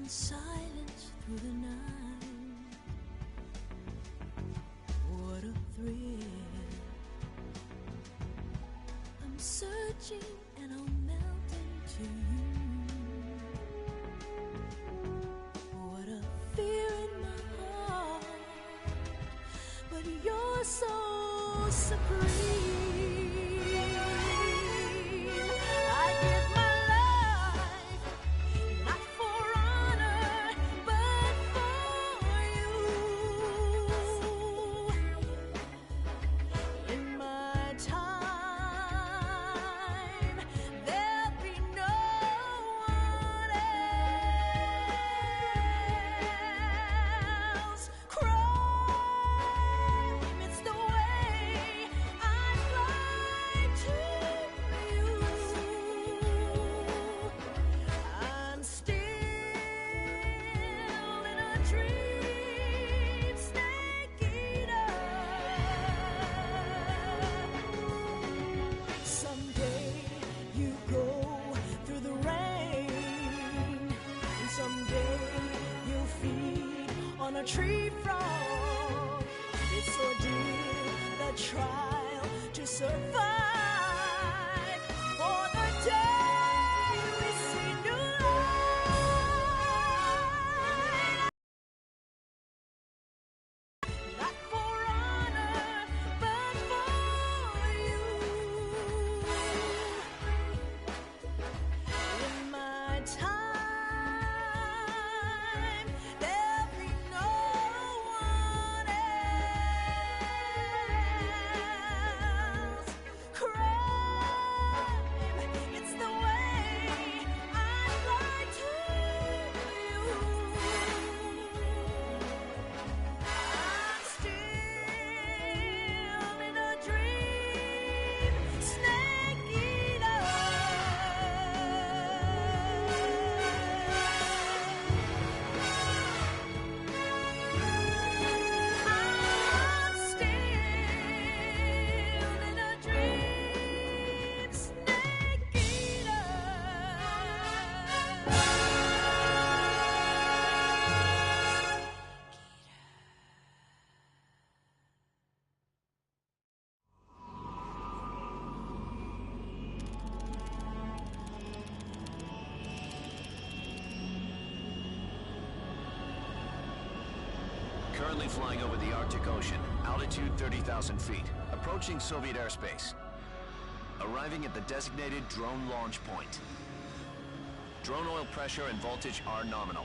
in silence through the night. What a thrill. I'm searching and I'll melt into you. What a fear in my heart, but you're so supreme. I give my life, not for honor, but for you. In my time, there'll be no one else. Crime, it's the way I'd lie to you. I'm still in a dream, snake eater. Someday you go through the rain, and someday you'll feed on a tree frog. It's ordeal, the trial to survive for the day we see new light. Not for honor, but for you. In my time, there'll be no one else. Crime, it's the way I'd lie to you. I'm still in a dream, snake eater. I'm still in a dream, snake eater. Currently flying over the Arctic Ocean, altitude 30,000 feet, approaching Soviet airspace. Arriving at the designated drone launch point. Drone oil pressure and voltage are nominal.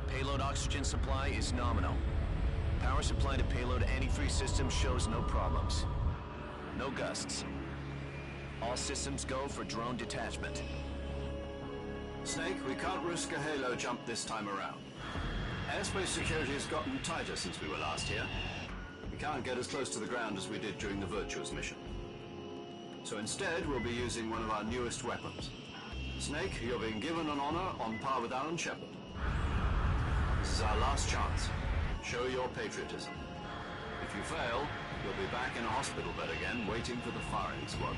Payload oxygen supply is nominal. Power supply to payload antifreeze system shows no problems. No gusts. All systems go for drone detachment. Snake, we can't risk a halo jump this time around. Airspace security has gotten tighter since we were last here. We can't get as close to the ground as we did during the Virtuous mission. So instead, we'll be using one of our newest weapons. Snake, you're being given an honor on par with Alan Shepard. This is our last chance. Show your patriotism. If you fail, you'll be back in a hospital bed again, waiting for the firing squad.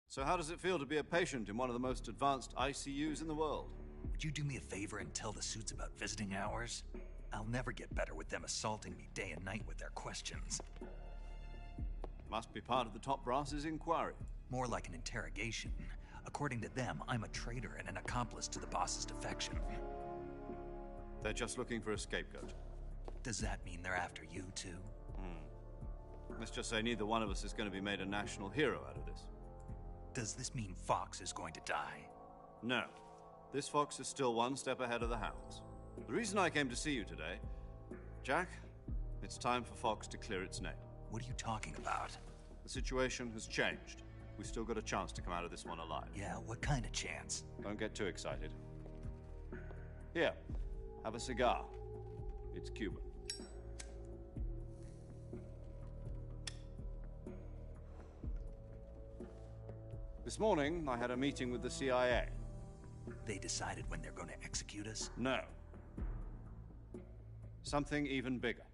So how does it feel to be a patient in one of the most advanced ICUs in the world? Would you do me a favor and tell the suits about visiting hours? I'll never get better with them assaulting me day and night with their questions. Must be part of the top brass's inquiry. More like an interrogation. According to them, I'm a traitor and an accomplice to the boss's defection. They're just looking for a scapegoat. Does that mean they're after you, too? Let's just say neither one of us is going to be made a national hero out of this. Does this mean Fox is going to die? No. This fox is still one step ahead of the hounds. The reason I came to see you today, Jack, it's time for Fox to clear its name. What are you talking about? The situation has changed. We've still got a chance to come out of this one alive. Yeah, what kind of chance? Don't get too excited. Here, have a cigar. It's Cuban. This morning, I had a meeting with the CIA. They decided when they're going to execute us? No. Something even bigger.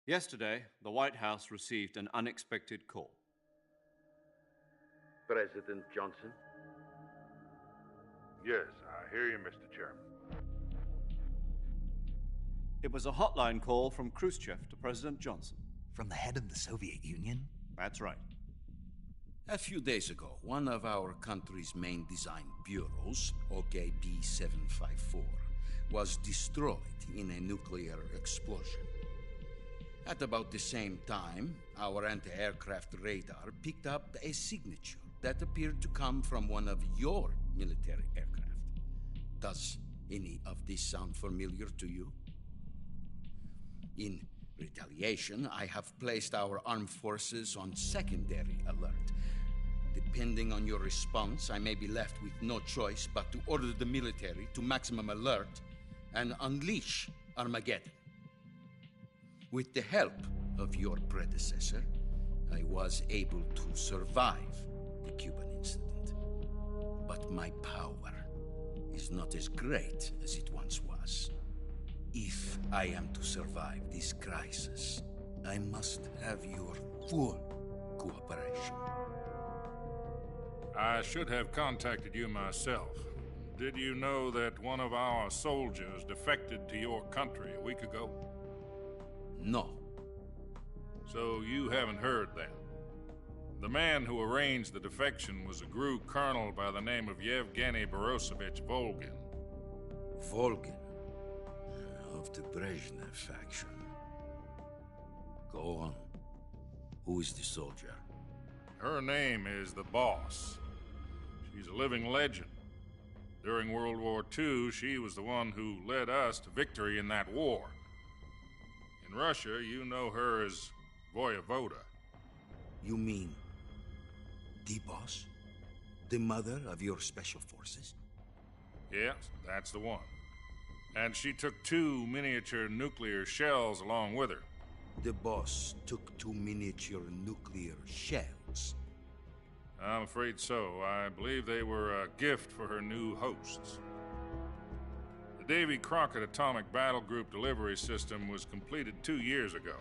Yesterday, the White House received an unexpected call. President Johnson? Yes, I hear you, Mr. Chairman. It was a hotline call from Khrushchev to President Johnson. From the head of the Soviet Union? That's right. A few days ago, one of our country's main design bureaus, OKB 754, was destroyed in a nuclear explosion. At about the same time, our anti-aircraft radar picked up a signature that appeared to come from one of your military aircraft. Does any of this sound familiar to you? In retaliation, I have placed our armed forces on secondary alert. Depending on your response, I may be left with no choice but to order the military to maximum alert and unleash Armageddon. With the help of your predecessor, I was able to survive the Cuban incident. But my power is not as great as it once was. If I am to survive this crisis, I must have your full cooperation. I should have contacted you myself. Did you know that one of our soldiers defected to your country a week ago? No. So you haven't heard then. The man who arranged the defection was a GRU colonel by the name of Yevgeny Borisovich Volgin. Volgin? Of the Brezhnev faction. Go on. Who is the soldier? Her name is the Boss. She's a living legend. During World War II, she was the one who led us to victory in that war. In Russia, you know her as Voyevoda. You mean the Boss? The mother of your special forces? Yes, that's the one. And she took 2 miniature nuclear shells along with her. The Boss took 2 miniature nuclear shells? I'm afraid so. I believe they were a gift for her new hosts. The Davy Crockett Atomic Battle Group delivery system was completed 2 years ago.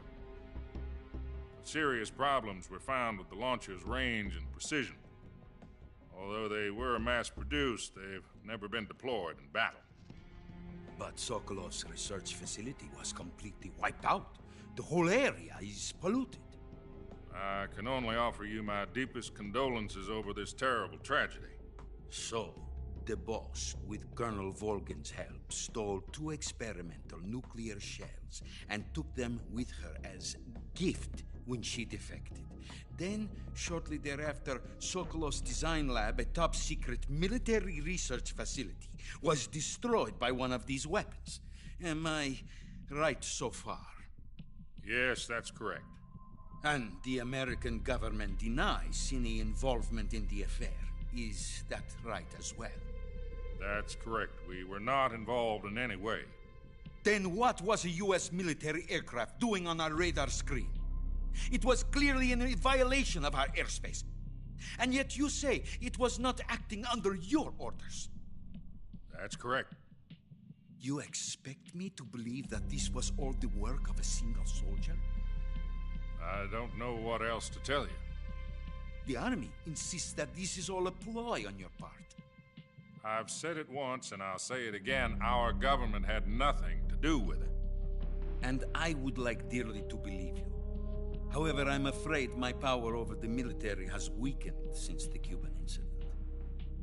Serious problems were found with the launcher's range and precision. Although they were mass-produced, they've never been deployed in battle. But Sokolov's research facility was completely wiped out. The whole area is polluted. I can only offer you my deepest condolences over this terrible tragedy. So, the Boss, with Colonel Volgin's help, stole 2 experimental nuclear shells and took them with her as gift when she defected. Then, shortly thereafter, Sokolov's design lab, a top-secret military research facility, was destroyed by one of these weapons. Am I right so far? Yes, that's correct. And the American government denies any involvement in the affair. Is that right as well? That's correct. We were not involved in any way. Then what was a U.S. military aircraft doing on our radar screen? It was clearly in violation of our airspace. And yet you say it was not acting under your orders. That's correct. You expect me to believe that this was all the work of a single soldier? I don't know what else to tell you. The Army insists that this is all a ploy on your part. I've said it once, and I'll say it again. Our government had nothing to do with it. And I would like dearly to believe you. However, I'm afraid my power over the military has weakened since the Cuban incident.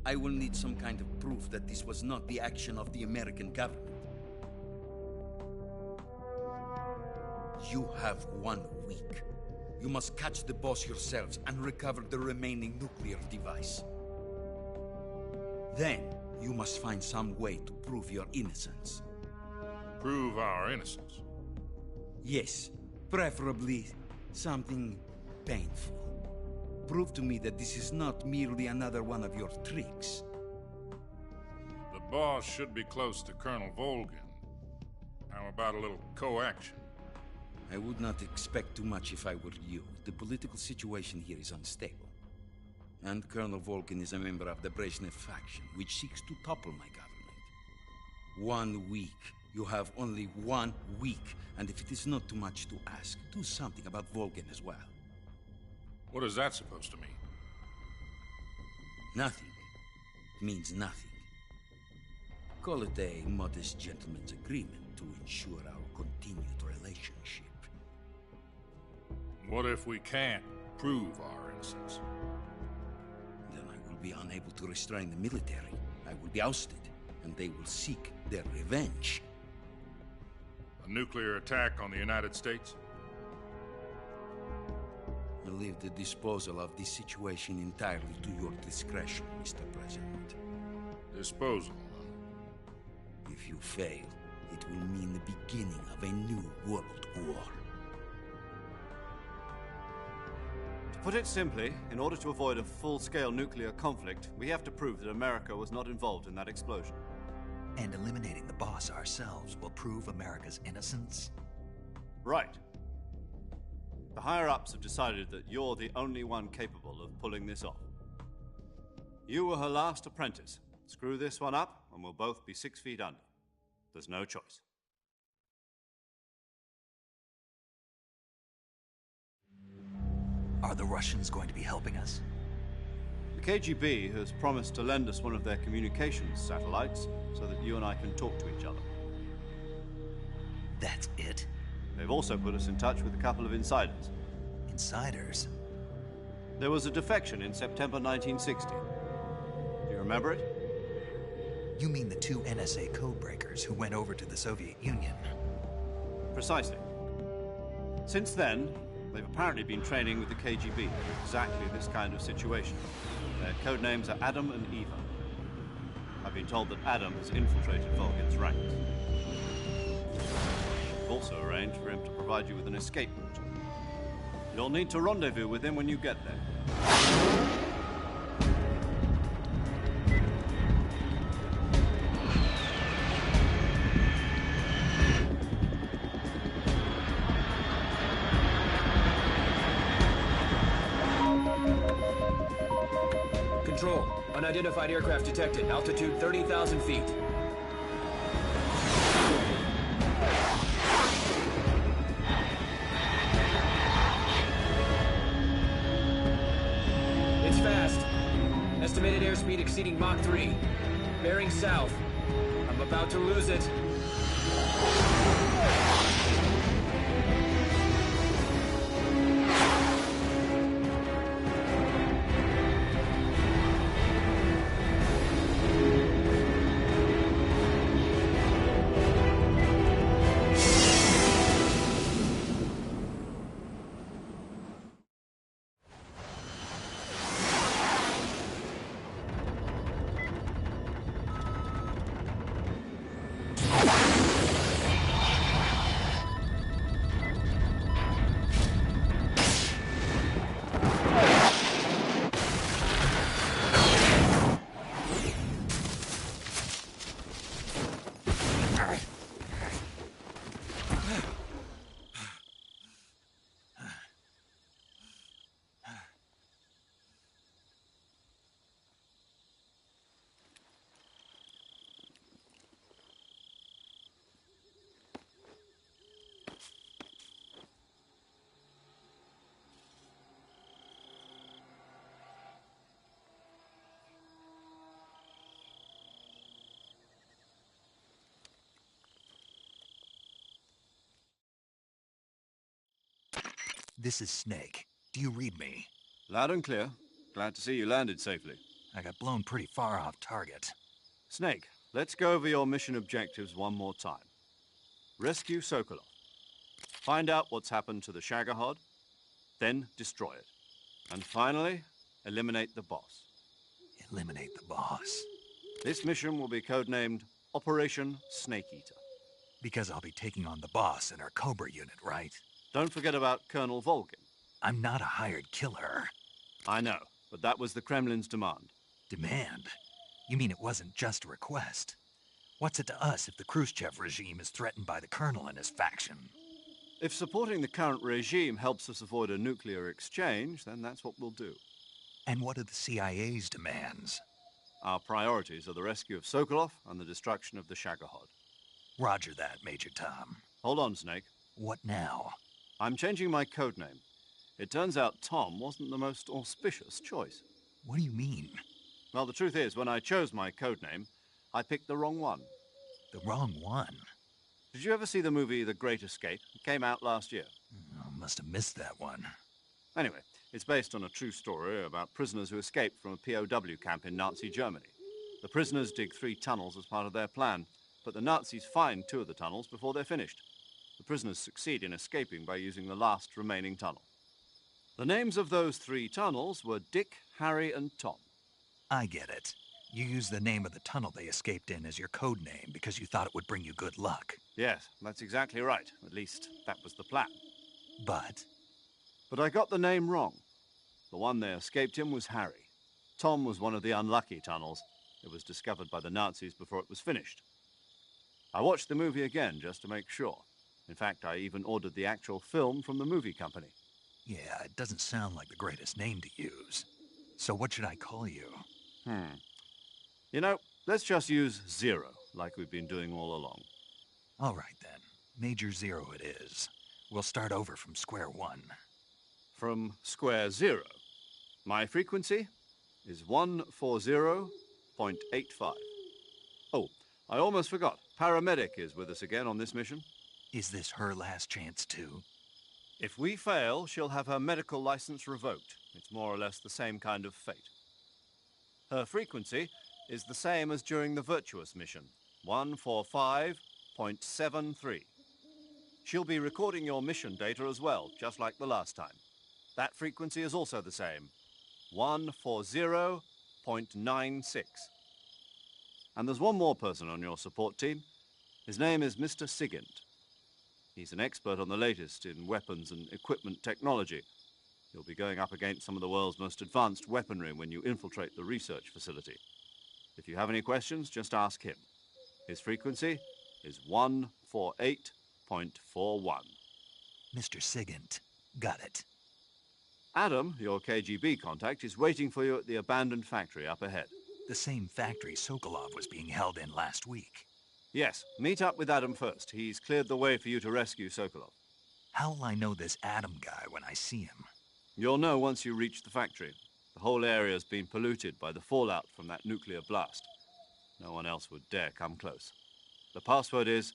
I will need some kind of proof that this was not the action of the American government. You have 1 week. You must catch the Boss yourselves and recover the remaining nuclear device. Then, you must find some way to prove your innocence. Prove our innocence? Yes, preferably something painful. Prove to me that this is not merely another one of your tricks. The Boss should be close to Colonel Volgin. How about a little co-action? I would not expect too much if I were you. The political situation here is unstable. And Colonel Volgin is a member of the Brezhnev faction, which seeks to topple my government. 1 week. You have only 1 week. And if it is not too much to ask, do something about Volgin as well. What is that supposed to mean? Nothing means nothing. Call it a modest gentleman's agreement to ensure our continued relationship. What if we can't prove our innocence? Then I will be unable to restrain the military. I will be ousted, and they will seek their revenge. A nuclear attack on the United States? I leave the disposal of this situation entirely to your discretion, Mr. President. Disposal? If you fail, it will mean the beginning of a new world war. To put it simply, in order to avoid a full-scale nuclear conflict, we have to prove that America was not involved in that explosion. And eliminating the boss ourselves will prove America's innocence? Right. The higher-ups have decided that you're the only one capable of pulling this off. You were her last apprentice. Screw this one up, and we'll both be 6 feet under. There's no choice. Are the Russians going to be helping us? The KGB has promised to lend us one of their communications satellites so that you and I can talk to each other. That's it? They've also put us in touch with a couple of insiders. Insiders? There was a defection in September 1960. Do you remember it? You mean the 2 NSA codebreakers who went over to the Soviet Union? Precisely. Since then, they've apparently been training with the KGB in exactly this kind of situation. Their code names are Adam and Eva. I've been told that Adam has infiltrated Volgin's ranks. We've also arranged for him to provide you with an escape route. You'll need to rendezvous with him when you get there. Control. Unidentified aircraft detected. Altitude 30,000 feet. It's fast. Estimated airspeed exceeding Mach 3. Bearing south. I'm about to lose it. This is Snake. Do you read me? Loud and clear. Glad to see you landed safely. I got blown pretty far off target. Snake, let's go over your mission objectives one more time. Rescue Sokolov. Find out what's happened to the Shagohod, then destroy it. And finally, eliminate the boss. Eliminate the boss? This mission will be codenamed Operation Snake Eater. Because I'll be taking on the boss in our Cobra unit, right? Don't forget about Colonel Volgin. I'm not a hired killer. I know, but that was the Kremlin's demand. Demand? You mean it wasn't just a request? What's it to us if the Khrushchev regime is threatened by the Colonel and his faction? If supporting the current regime helps us avoid a nuclear exchange, then that's what we'll do. And what are the CIA's demands? Our priorities are the rescue of Sokolov and the destruction of the Shagohod. Roger that, Major Tom. Hold on, Snake. What now? I'm changing my codename. It turns out Tom wasn't the most auspicious choice. What do you mean? Well, the truth is, when I chose my codename, I picked the wrong one. The wrong one? Did you ever see the movie The Great Escape? It came out last year. Oh, must have missed that one. Anyway, it's based on a true story about prisoners who escaped from a POW camp in Nazi Germany. The prisoners dig 3 tunnels as part of their plan, but the Nazis find 2 of the tunnels before they're finished. The prisoners succeed in escaping by using the last remaining tunnel. The names of those 3 tunnels were Dick, Harry, and Tom. I get it. You used the name of the tunnel they escaped in as your code name because you thought it would bring you good luck. Yes, that's exactly right. At least, that was the plan. But I got the name wrong. The one they escaped in was Harry. Tom was one of the unlucky tunnels. It was discovered by the Nazis before it was finished. I watched the movie again just to make sure. In fact, I even ordered the actual film from the movie company. yeah, it doesn't sound like the greatest name to use. So what should I call you? You know, let's just use Zero, like we've been doing all along. All right, then. Major Zero it is. We'll start over from square one. From square zero. My frequency is 140.85. Oh, I almost forgot. Paramedic is with us again on this mission. Is this her last chance, too? If we fail, she'll have her medical license revoked. It's more or less the same kind of fate. Her frequency is the same as during the Virtuous mission, 145.73. She'll be recording your mission data as well, just like the last time. That frequency is also the same, 140.96. And there's one more person on your support team. His name is Mr. Sigint. He's an expert on the latest in weapons and equipment technology. You'll be going up against some of the world's most advanced weaponry when you infiltrate the research facility. If you have any questions, just ask him. His frequency is 148.41. Mr. Sigint. Got it. Adam, your KGB contact, is waiting for you at the abandoned factory up ahead. The same factory Sokolov was being held in last week. Yes, meet up with Adam first. He's cleared the way for you to rescue Sokolov. How'll I know this Adam guy when I see him? You'll know once you reach the factory. The whole area's been polluted by the fallout from that nuclear blast. No one else would dare come close. The password is,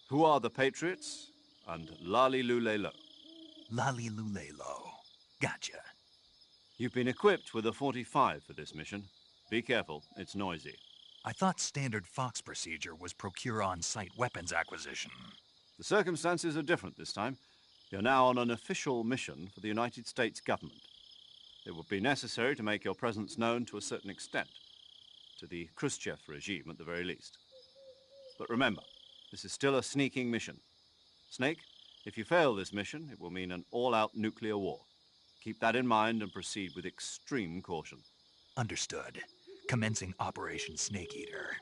"Who are the Patriots?" and Lali Lule Lo. Lali Lule Lo. Gotcha. You've been equipped with a 45 for this mission. Be careful, it's noisy. I thought standard Fox procedure was procure on-site weapons acquisition. The circumstances are different this time. You're now on an official mission for the United States government. It would be necessary to make your presence known to a certain extent, to the Khrushchev regime at the very least. But remember, this is still a sneaking mission. Snake, if you fail this mission, it will mean an all-out nuclear war. Keep that in mind and proceed with extreme caution. Understood. Commencing Operation Snake Eater.